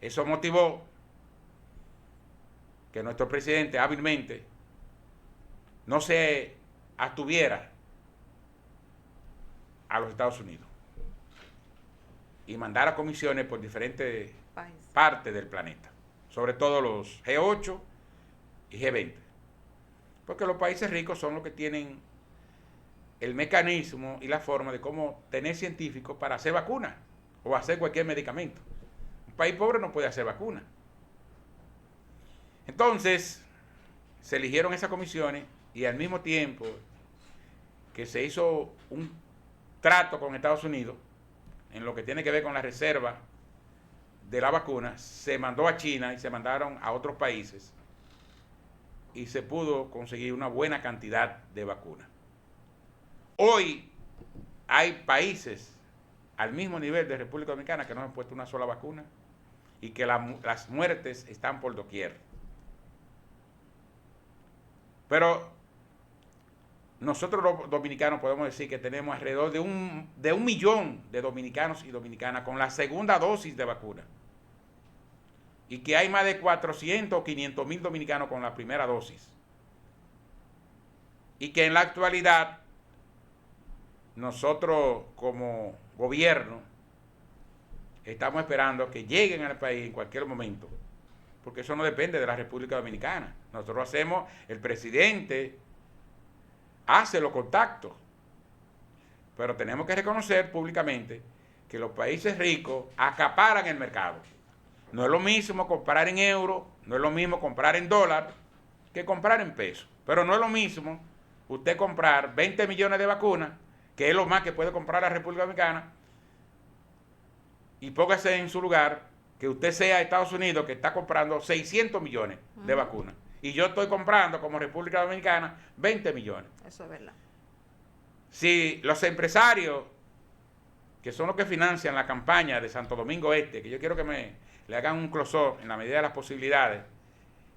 B: Eso motivó que nuestro presidente hábilmente no se abstuviera a los Estados Unidos y mandara comisiones por diferentes partes del planeta, sobre todo los G8 y G20. Porque los países ricos son los que tienen el mecanismo y la forma de cómo tener científicos para hacer vacunas o hacer cualquier medicamento. Un país pobre no puede hacer vacunas. Entonces, se eligieron esas comisiones y al mismo tiempo que se hizo un trato con Estados Unidos en lo que tiene que ver con la reserva de la vacuna, se mandó a China y se mandaron a otros países y se pudo conseguir una buena cantidad de vacunas. Hoy hay países al mismo nivel de República Dominicana que no han puesto una sola vacuna y que las muertes están por doquier. Pero nosotros los dominicanos podemos decir que tenemos alrededor de un millón de dominicanos y dominicanas con la segunda dosis de vacuna. Y que hay más de 400 o 500 mil dominicanos con la primera dosis. Y que en la actualidad nosotros como gobierno estamos esperando que lleguen al país en cualquier momento, porque eso no depende de la República Dominicana. Nosotros hacemos, el presidente hace los contactos, pero tenemos que reconocer públicamente que los países ricos acaparan el mercado. No es lo mismo comprar en euros, no es lo mismo comprar en dólar que comprar en pesos. Pero no es lo mismo usted comprar 20 millones de vacunas, que es lo más que puede comprar la República Dominicana, y póngase en su lugar que usted sea Estados Unidos, que está comprando 600 millones de vacunas. Y yo estoy comprando como República Dominicana 20 millones.
A: Eso es verdad.
B: Si los empresarios, que son los que financian la campaña de Santo Domingo Este, que yo quiero que le hagan un close-up en la medida de las posibilidades,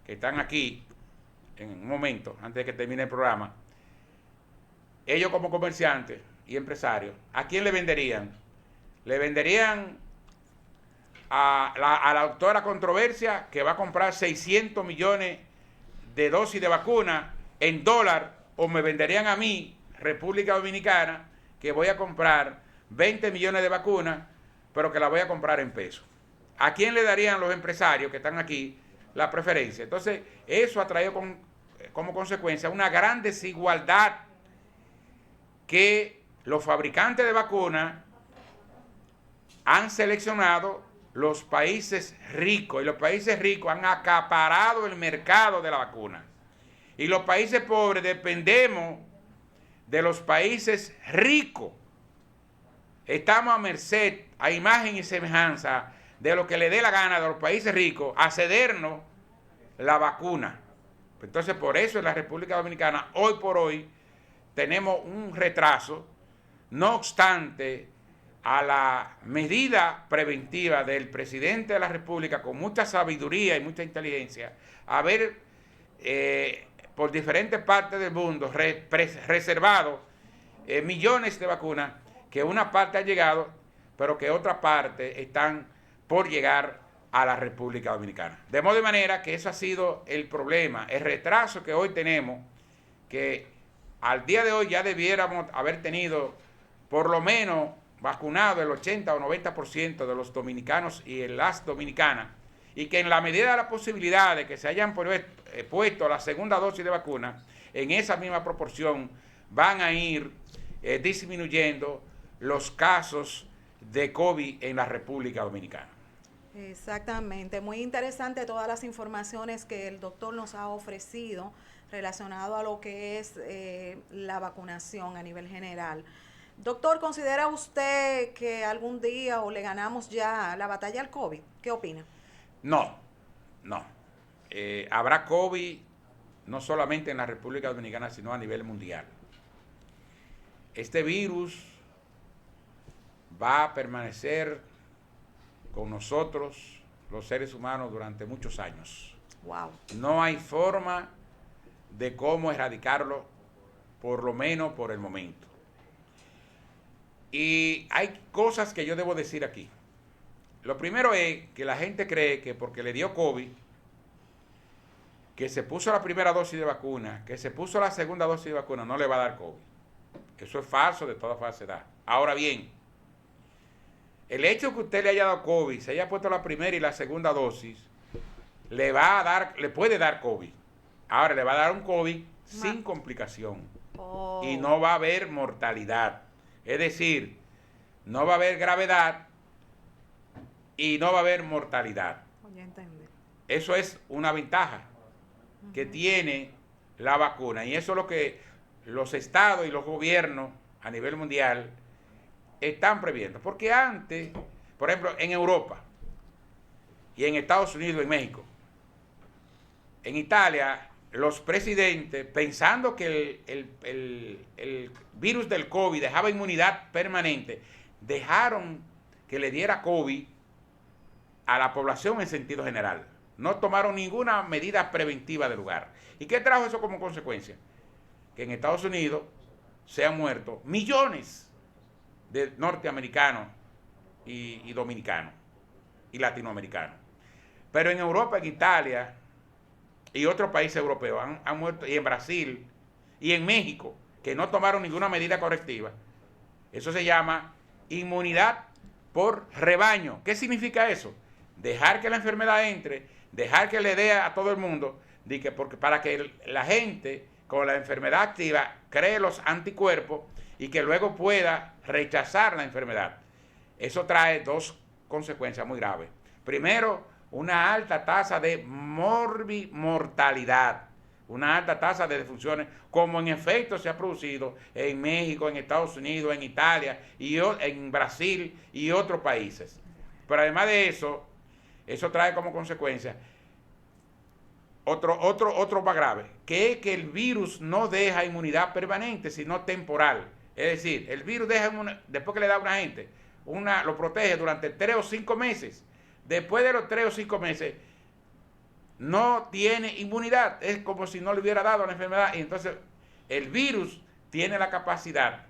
B: que están aquí en un momento, antes de que termine el programa, ellos como comerciantes y empresarios, ¿a quién le venderían? Le venderían a la doctora Controversia, que va a comprar 600 millones de dosis de vacuna en dólar, o me venderían a mí, República Dominicana, que voy a comprar 20 millones de vacunas, pero que la voy a comprar en pesos. ¿A quién le darían los empresarios que están aquí la preferencia? Entonces, eso ha traído como consecuencia una gran desigualdad que los fabricantes de vacunas han seleccionado los países ricos, y los países ricos han acaparado el mercado de la vacuna. Y los países pobres dependemos de los países ricos. Estamos a merced, a imagen y semejanza de lo que le dé la gana de los países ricos a cedernos la vacuna. Entonces, por eso en la República Dominicana, hoy por hoy, tenemos un retraso, no obstante a la medida preventiva del presidente de la República, con mucha sabiduría y mucha inteligencia, haber por diferentes partes del mundo reservado millones de vacunas, que una parte ha llegado, pero que otra parte están por llegar a la República Dominicana. De modo de manera que eso ha sido el problema, el retraso que hoy tenemos, que al día de hoy ya debiéramos haber tenido por lo menos vacunado el 80 o 90% de los dominicanos y las dominicanas, y que en la medida de la posibilidad de que se hayan puesto la segunda dosis de vacuna, en esa misma proporción van a ir disminuyendo los casos de COVID en la República Dominicana.
A: Exactamente, muy interesante todas las informaciones que el doctor nos ha ofrecido relacionado a lo que es la vacunación a nivel general. Doctor, ¿considera usted que algún día o le ganamos ya la batalla al COVID? ¿Qué opina?
B: No. Habrá COVID no solamente en la República Dominicana, sino a nivel mundial. Este virus va a permanecer con nosotros, los seres humanos, durante muchos años.
A: Wow.
B: No hay forma de cómo erradicarlo, por lo menos por el momento. Y hay cosas que yo debo decir aquí. Lo primero es que la gente cree que porque le dio COVID, que se puso la primera dosis de vacuna, que se puso la segunda dosis de vacuna, no le va a dar COVID. Eso es falso de toda falsedad. Ahora bien, el hecho de que usted le haya dado COVID, se haya puesto la primera y la segunda dosis, le puede dar COVID. Ahora le va a dar un COVID sin complicación. Y no va a haber mortalidad. Es decir, no va a haber gravedad y no va a haber mortalidad. Eso es una ventaja que tiene la vacuna. Y eso es lo que los estados y los gobiernos a nivel mundial están previendo. Porque antes, por ejemplo, en Europa y en Estados Unidos y en México, en Italia, los presidentes, pensando que el virus del COVID dejaba inmunidad permanente, dejaron que le diera COVID a la población en sentido general. No tomaron ninguna medida preventiva de lugar. ¿Y qué trajo eso como consecuencia? Que en Estados Unidos se han muerto millones de norteamericanos y dominicanos y latinoamericanos. Pero en Europa, en Italia y otros países europeos han muerto, y en Brasil y en México, que no tomaron ninguna medida correctiva. Eso se llama inmunidad por rebaño. ¿Qué significa eso? Dejar que la enfermedad entre, dejar que le dé a todo el mundo, para que la gente con la enfermedad activa cree los anticuerpos y que luego pueda rechazar la enfermedad. Eso trae dos consecuencias muy graves. Primero, una alta tasa de mortalidad, una alta tasa de defunciones, como en efecto se ha producido en México, en Estados Unidos, en Italia, y en Brasil y otros países. Pero además de eso, eso trae como consecuencia otro más grave, que es que el virus no deja inmunidad permanente, sino temporal. Es decir, el virus después que le da a una gente, lo protege durante 3 o 5 meses. Después de los 3 o 5 meses, no tiene inmunidad. Es como si no le hubiera dado la enfermedad. Y entonces, el virus tiene la capacidad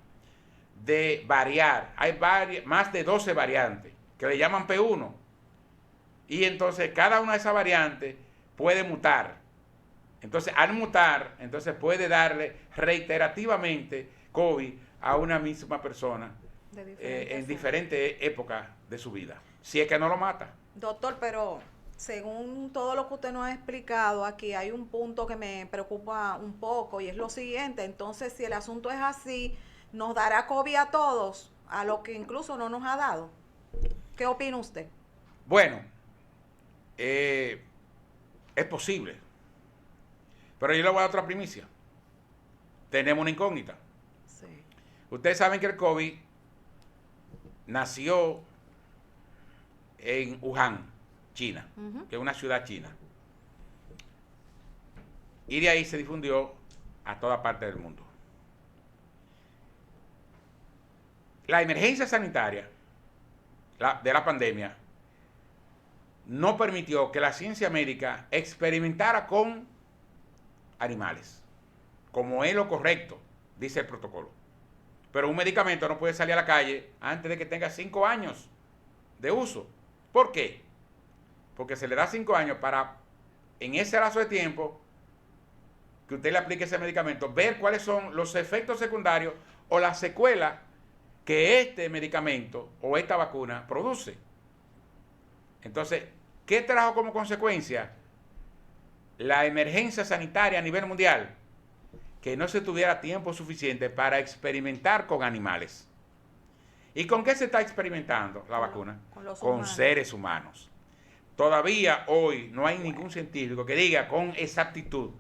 B: de variar. Hay más de 12 variantes, que le llaman P1. Y entonces, cada una de esas variantes puede mutar. Entonces, al mutar, entonces puede darle reiterativamente COVID a una misma persona en diferentes épocas de su vida, si es que no lo mata.
A: Doctor, pero según todo lo que usted nos ha explicado aquí, hay un punto que me preocupa un poco y es lo siguiente. Entonces, si el asunto es así, ¿nos dará COVID a todos, a lo que incluso no nos ha dado? ¿Qué opina usted?
B: Bueno, es posible, pero yo le voy a dar otra primicia. Tenemos una incógnita.
A: Sí.
B: Ustedes saben que el COVID nació en Wuhan, China, que es una ciudad china. Y de ahí se difundió a toda parte del mundo. La emergencia sanitaria de la pandemia no permitió que la ciencia médica experimentara con animales, como es lo correcto, dice el protocolo. Pero un medicamento no puede salir a la calle antes de que tenga 5 años de uso. ¿Por qué? Porque se le da 5 años para, en ese lapso de tiempo que usted le aplique ese medicamento, ver cuáles son los efectos secundarios o las secuelas que este medicamento o esta vacuna produce. Entonces, ¿qué trajo como consecuencia la emergencia sanitaria a nivel mundial? Que no se tuviera tiempo suficiente para experimentar con animales. ¿Y con qué se está experimentando la vacuna? Con seres humanos. Todavía hoy no hay ningún científico que diga con exactitud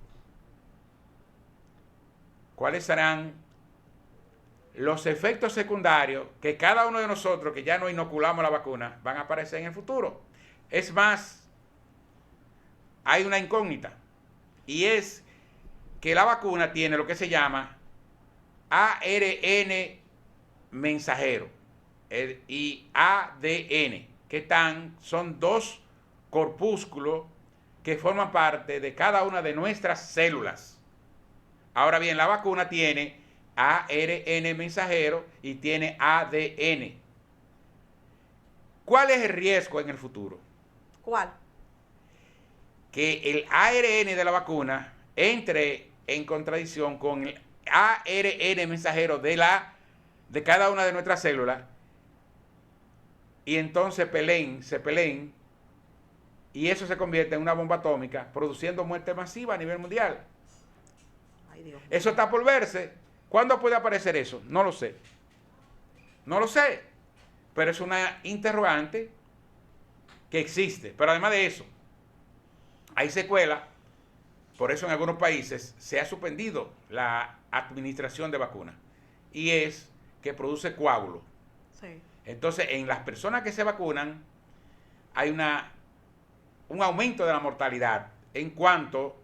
B: cuáles serán los efectos secundarios que cada uno de nosotros que ya no inoculamos la vacuna van a aparecer en el futuro. Es más, hay una incógnita, y es que la vacuna tiene lo que se llama ARN mensajero y ADN, que son dos corpúsculos que forman parte de cada una de nuestras células. Ahora bien, la vacuna tiene ARN mensajero y tiene ADN. ¿Cuál es el riesgo en el futuro?
A: ¿Cuál?
B: Que el ARN de la vacuna entre en contradicción con el ARN mensajero de cada una de nuestras células, y entonces se peleen, y eso se convierte en una bomba atómica, produciendo muerte masiva a nivel mundial.
A: Ay, Dios mío.
B: Eso está por verse. ¿Cuándo puede aparecer eso? No lo sé. No lo sé. Pero es una interrogante que existe. Pero además de eso, hay secuelas. Por eso en algunos países se ha suspendido la administración de vacunas. Y es que produce coágulos.
A: Sí.
B: Entonces, en las personas que se vacunan, hay un aumento de la mortalidad en cuanto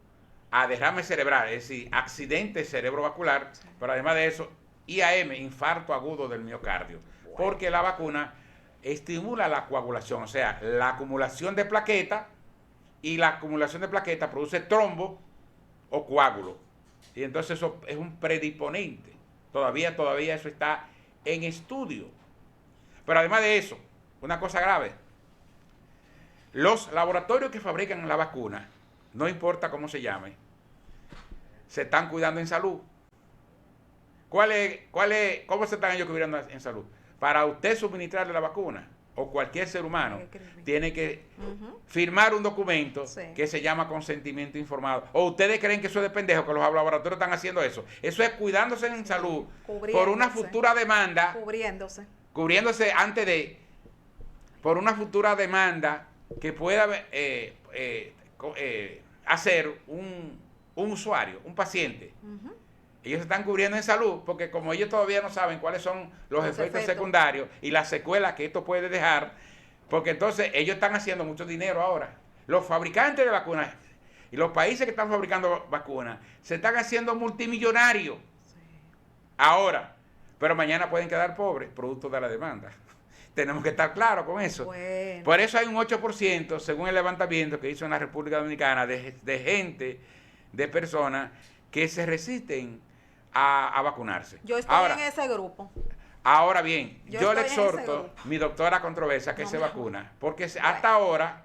B: a derrame cerebral, es decir, accidente cerebrovascular, sí. Pero además de eso, IAM, infarto agudo del miocardio. Wow. Porque la vacuna estimula la coagulación, o sea, la acumulación de plaquetas, y la acumulación de plaquetas produce trombo o coágulo. Y entonces eso es un predisponente. Todavía eso está en estudio. Pero además de eso, una cosa grave. Los laboratorios que fabrican la vacuna, no importa cómo se llame, se están cuidando en salud. ¿Cómo se están ellos cuidando en salud? Para usted suministrarle la vacuna, o cualquier ser humano, tiene que firmar un documento, sí, que se llama consentimiento informado. ¿O ustedes creen que eso es de pendejo, que los laboratorios están haciendo eso? Eso es cuidándose en salud por una futura demanda. Cubriéndose antes de, por una futura demanda que pueda hacer un usuario, un paciente. Ellos se están cubriendo en salud porque como ellos todavía no saben cuáles son los efectos secundarios y las secuelas que esto puede dejar, porque entonces ellos están haciendo mucho dinero ahora. Los fabricantes de vacunas y los países que están fabricando vacunas se están haciendo multimillonarios ahora, pero mañana pueden quedar pobres producto de la demanda. Tenemos que estar claros con eso. Bueno. Por eso hay un 8%, según el levantamiento que hizo en la República Dominicana, de gente, de personas que se resisten a vacunarse.
A: Yo estoy en ese grupo.
B: Ahora bien, yo le exhorto, mi doctora controversia, que se vacuna, porque hasta ahora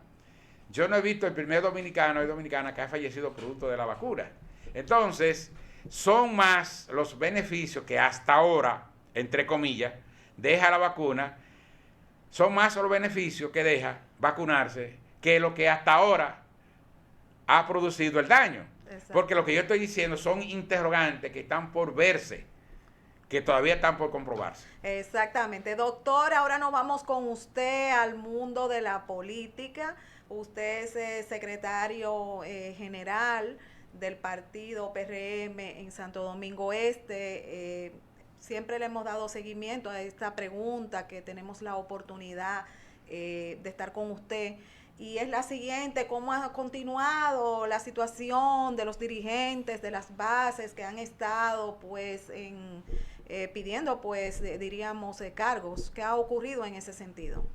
B: yo no he visto el primer dominicano y dominicana que ha fallecido producto de la vacuna. Entonces, son más los beneficios que hasta ahora, entre comillas, deja la vacuna, son más los beneficios que deja vacunarse que lo que hasta ahora ha producido el daño. Exacto. Porque lo que yo estoy diciendo son interrogantes que están por verse, que todavía están por comprobarse.
A: Exactamente. Doctor, ahora nos vamos con usted al mundo de la política. Usted es secretario general del partido PRM en Santo Domingo Este. Siempre le hemos dado seguimiento a esta pregunta, que tenemos la oportunidad de estar con usted. Y es la siguiente: ¿cómo ha continuado la situación de los dirigentes, de las bases que han estado pues pidiendo pues diríamos cargos? ¿Qué ha ocurrido en ese sentido?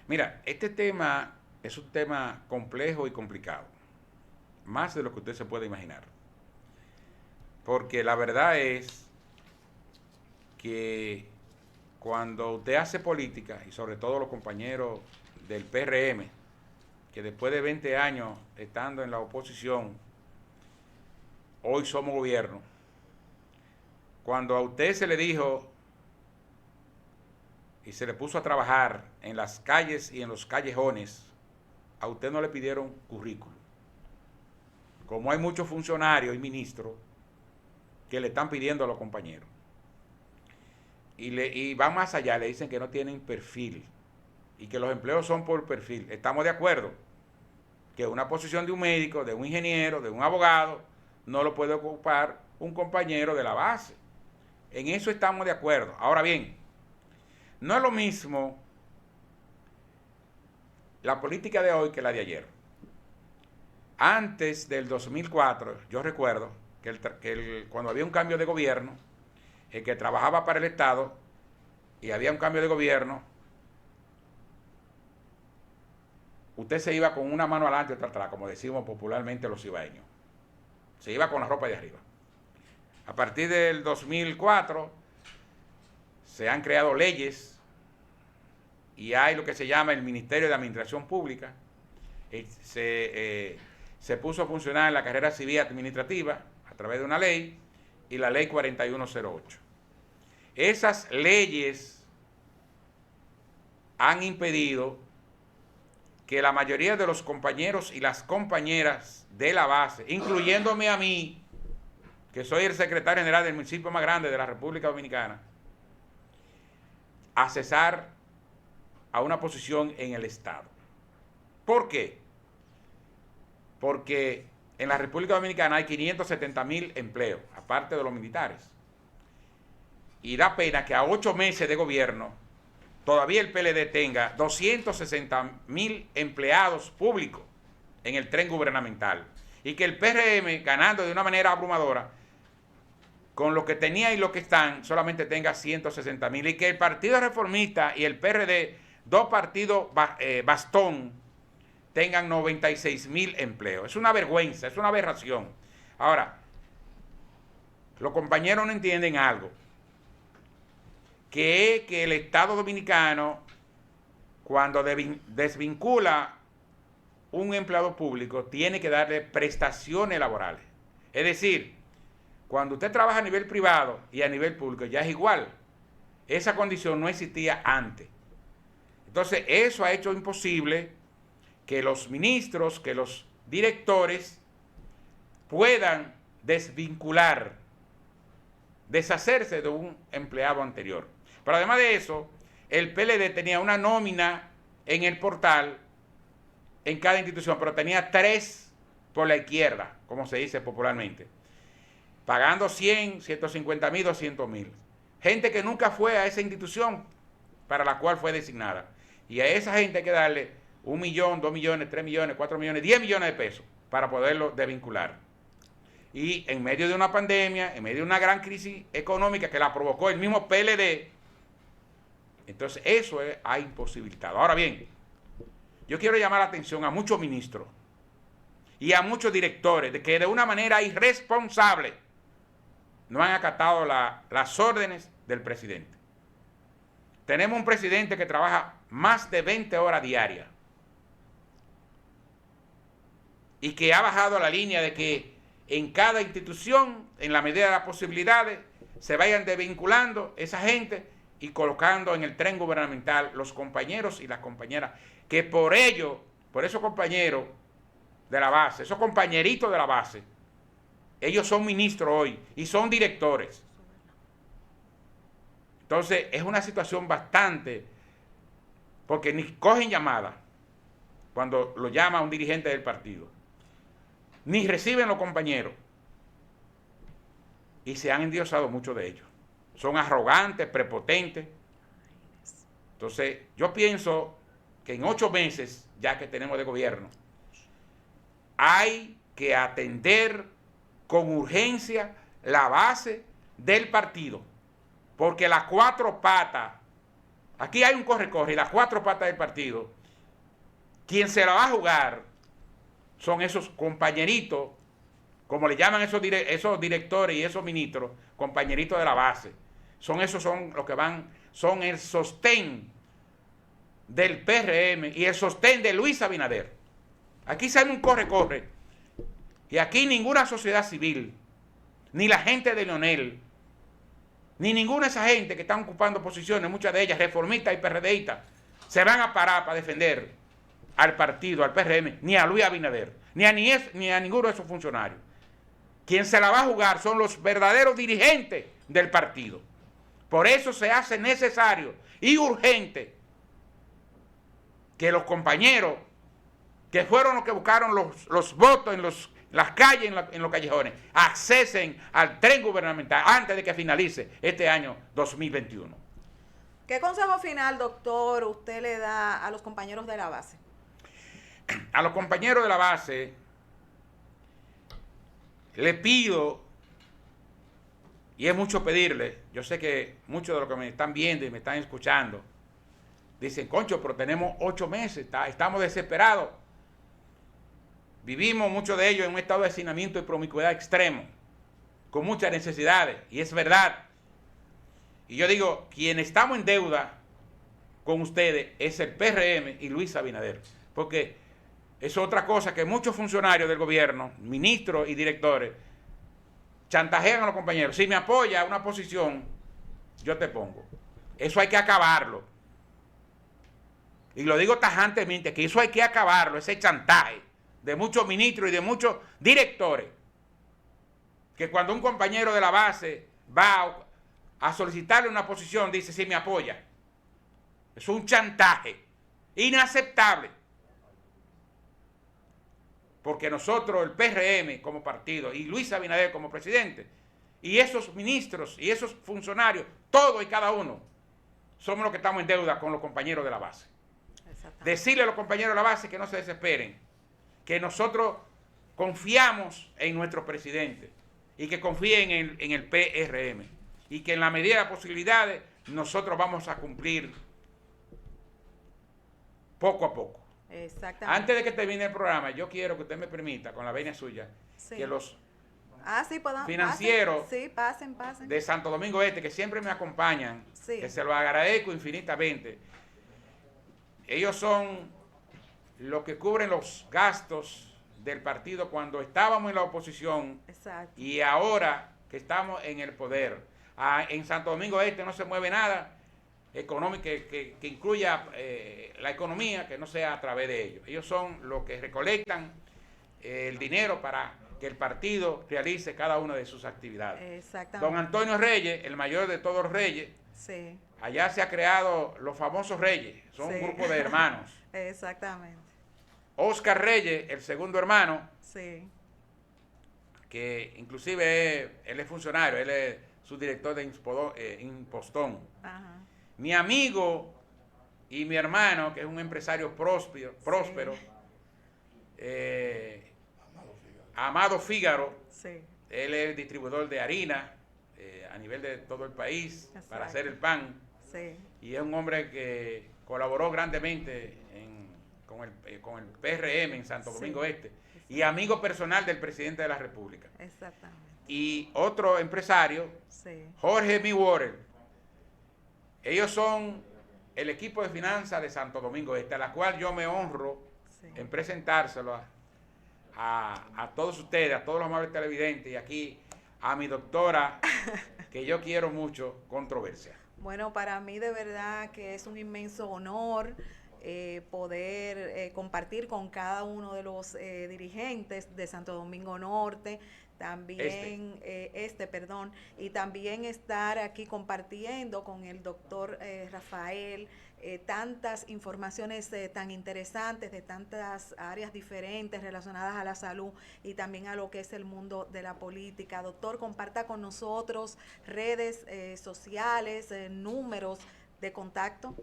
B: Mira, este tema es un tema complejo y complicado, más de lo que usted se puede imaginar. Porque la verdad es que cuando usted hace política, y sobre todo los compañeros del PRM, que después de 20 años estando en la oposición, hoy somos gobierno. Cuando a usted se le dijo y se le puso a trabajar en las calles y en los callejones, a usted no le pidieron currículum. Como hay muchos funcionarios y ministros que le están pidiendo a los compañeros. Y van más allá, le dicen que no tienen perfil y que los empleos son por perfil. Estamos de acuerdo que una posición de un médico, de un ingeniero, de un abogado, no lo puede ocupar un compañero de la base. En eso estamos de acuerdo. Ahora bien, no es lo mismo la política de hoy que la de ayer. Antes del 2004, yo recuerdo que cuando había un cambio de gobierno, el que trabajaba para el Estado y había un cambio de gobierno, usted se iba con una mano adelante y otra atrás, como decimos popularmente los cibaeños. Se iba con la ropa de arriba. A partir del 2004 se han creado leyes y hay lo que se llama el Ministerio de Administración Pública. Se puso a funcionar en la carrera civil administrativa a través de una ley y la ley 4108. Esas leyes han impedido que la mayoría de los compañeros y las compañeras de la base, incluyéndome a mí, que soy el secretario general del municipio más grande de la República Dominicana, accesar a una posición en el Estado. ¿Por qué? Porque en la República Dominicana hay 570,000 empleos, aparte de los militares. Y da pena que a 8 meses de gobierno todavía el PLD tenga 260,000 empleados públicos en el tren gubernamental y que el PRM, ganando de una manera abrumadora, con lo que tenía y lo que están, solamente tenga 160,000 y que el Partido Reformista y el PRD, dos partidos bastón, tengan 96,000 empleos. Es una vergüenza, es una aberración. Ahora, los compañeros no entienden algo, que es que el Estado Dominicano, cuando desvincula un empleado público, tiene que darle prestaciones laborales. Es decir, cuando usted trabaja a nivel privado y a nivel público, ya es igual. Esa condición no existía antes. Entonces, eso ha hecho imposible que los ministros, que los directores puedan desvincular, deshacerse de un empleado anterior. Pero además de eso, el PLD tenía una nómina en el portal en cada institución, pero tenía 3 por la izquierda, como se dice popularmente, pagando 100, 150,000, 200,000. Gente que nunca fue a esa institución para la cual fue designada. Y a esa gente hay que darle 1 millón, 2 millones, 3 millones, 4 millones, 10 millones de pesos para poderlo desvincular. Y en medio de una pandemia, en medio de una gran crisis económica que la provocó el mismo PLD, entonces eso ha imposibilitado. Ahora bien, yo quiero llamar la atención a muchos ministros y a muchos directores de que de una manera irresponsable no han acatado las órdenes del presidente. Tenemos un presidente que trabaja más de 20 horas diarias y que ha bajado la línea de que en cada institución, en la medida de las posibilidades, se vayan desvinculando esa gente y colocando en el tren gubernamental los compañeros y las compañeras, que por esos compañeros de la base, esos compañeritos de la base, ellos son ministros hoy y son directores. Entonces, es una situación bastante, porque ni cogen llamada cuando lo llama un dirigente del partido, ni reciben los compañeros, y se han endiosado muchos de ellos. Son arrogantes, prepotentes. Entonces, yo pienso que en 8 meses, ya que tenemos de gobierno, hay que atender con urgencia la base del partido, porque las 4 patas, aquí hay un corre-corre, y las 4 patas del partido, quien se la va a jugar son esos compañeritos, como le llaman esos directores y esos ministros, compañeritos de la base. Son los que son el sostén del PRM y el sostén de Luis Abinader. Aquí se hace un corre-corre. Y aquí ninguna sociedad civil, ni la gente de Leonel, ni ninguna de esa gente que están ocupando posiciones, muchas de ellas reformistas y PRDistas, se van a parar para defender al partido, al PRM, ni a Luis Abinader, ni a ninguno de esos funcionarios. Quien se la va a jugar son los verdaderos dirigentes del partido. Por eso se hace necesario y urgente que los compañeros que fueron los que buscaron los votos en las calles, en los callejones, accesen al tren gubernamental antes de que finalice este año 2021.
A: ¿Qué consejo final, doctor, usted le da a los compañeros de la base?
B: A los compañeros de la base le pido, y es mucho pedirle, yo sé que muchos de los que me están viendo y me están escuchando dicen, concho, pero tenemos 8 meses, estamos desesperados. Vivimos muchos de ellos en un estado de hacinamiento y promiscuidad extremo, con muchas necesidades, y es verdad. Y yo digo, quien estamos en deuda con ustedes es el PRM y Luis Abinader, porque es otra cosa que muchos funcionarios del gobierno, ministros y directores, chantajean a los compañeros. Si me apoya a una posición, yo te pongo. Eso hay que acabarlo. Y lo digo tajantemente, que eso hay que acabarlo, ese chantaje de muchos ministros y de muchos directores, que cuando un compañero de la base va a solicitarle una posición, dice, si me apoya. Es un chantaje inaceptable. Porque nosotros, el PRM como partido, y Luis Abinader como presidente, y esos ministros y esos funcionarios, todos y cada uno, somos los que estamos en deuda con los compañeros de la base. Decirle a los compañeros de la base que no se desesperen, que nosotros confiamos en nuestro presidente y que confíen en el PRM y que en la medida de las posibilidades nosotros vamos a cumplir poco a poco.
A: Exactamente.
B: Antes de que termine el programa, yo quiero que usted me permita, con la venia suya,
A: sí,
B: que los
A: financieros pasen.
B: De Santo Domingo Este, que siempre me acompañan,
A: sí,
B: que se lo agradezco infinitamente, ellos son los que cubren los gastos del partido cuando estábamos en la oposición.
A: Exacto.
B: Y ahora que estamos en el poder. En Santo Domingo Este no se mueve nada económico que incluya la economía que no sea a través de ellos. Ellos son los que recolectan el dinero para que el partido realice cada una de sus actividades.
A: Exactamente.
B: Don Antonio Reyes, el mayor de todos los reyes,
A: sí,
B: allá se ha creado los famosos reyes, son
A: sí,
B: un grupo de hermanos.
A: Exactamente.
B: Oscar Reyes, el segundo hermano,
A: sí,
B: que inclusive él es funcionario, él es subdirector de Impostón.
A: ajá,
B: Mi amigo y mi hermano, que es un empresario próspero, Amado Fígaro,
A: sí,
B: él es distribuidor de harina a nivel de todo el país. Exacto. Para hacer el pan.
A: Sí.
B: Y es un hombre que colaboró grandemente con el PRM en Santo Domingo Este y amigo personal del presidente de la República.
A: Exactamente.
B: Y otro empresario, Jorge M. Warren. Ellos son el equipo de finanzas de Santo Domingo Este, a la cual yo me honro en presentárselo a todos ustedes, a todos los amables televidentes, y aquí a mi doctora, que yo quiero mucho, Controversia.
A: Bueno, para mí de verdad que es un inmenso honor poder compartir con cada uno de los dirigentes de Santo Domingo Norte, también y también estar aquí compartiendo con el doctor Rafael tantas informaciones tan interesantes de tantas áreas diferentes relacionadas a la salud y también a lo que es el mundo de la política. Doctor, comparta con nosotros redes sociales, números de contacto.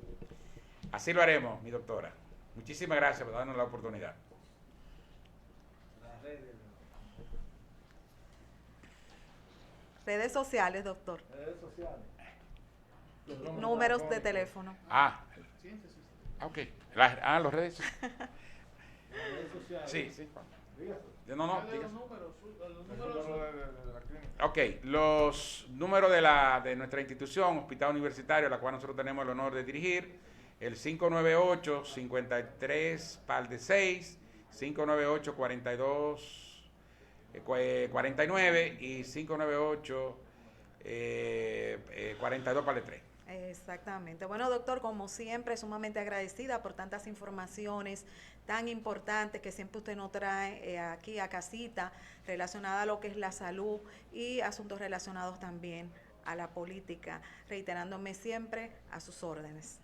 B: Así lo haremos, mi doctora. Muchísimas gracias por darnos la oportunidad.
A: Redes sociales, doctor.
C: Redes sociales.
A: Números de teléfono.
B: Ok. Los redes sociales. Sí. No, diga. Ok, los números de nuestra institución, Hospital Universitario, a la cual nosotros tenemos el honor de dirigir, el 598-53 par de 6, 598-42-49 y 598-42 par de 3.
A: Exactamente. Bueno, doctor, como siempre, sumamente agradecida por tantas informaciones tan importantes que siempre usted nos trae aquí a casita, relacionada a lo que es la salud y asuntos relacionados también a la política, reiterándome siempre a sus órdenes.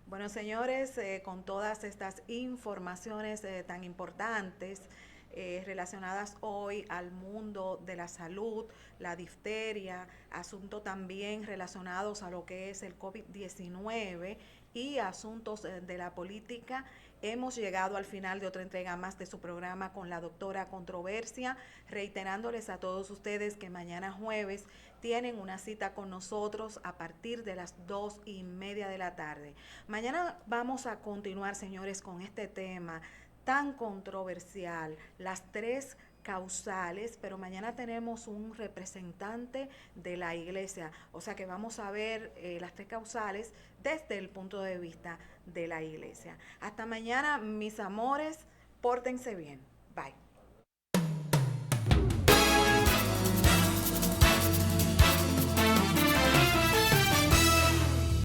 A: Bueno, señores, con todas estas informaciones tan importantes relacionadas hoy al mundo de la salud, la difteria, asuntos también relacionados a lo que es el COVID-19 y asuntos de la política, hemos llegado al final de otra entrega más de su programa con la doctora Controversia, reiterándoles a todos ustedes que mañana jueves tienen una cita con nosotros a partir de las 2:30 de la tarde. Mañana vamos a continuar, señores, con este tema tan controversial, las tres causales, pero mañana tenemos un representante de la iglesia, o sea que vamos a ver las tres causales desde el punto de vista de la iglesia. Hasta mañana, mis amores, pórtense bien. Bye.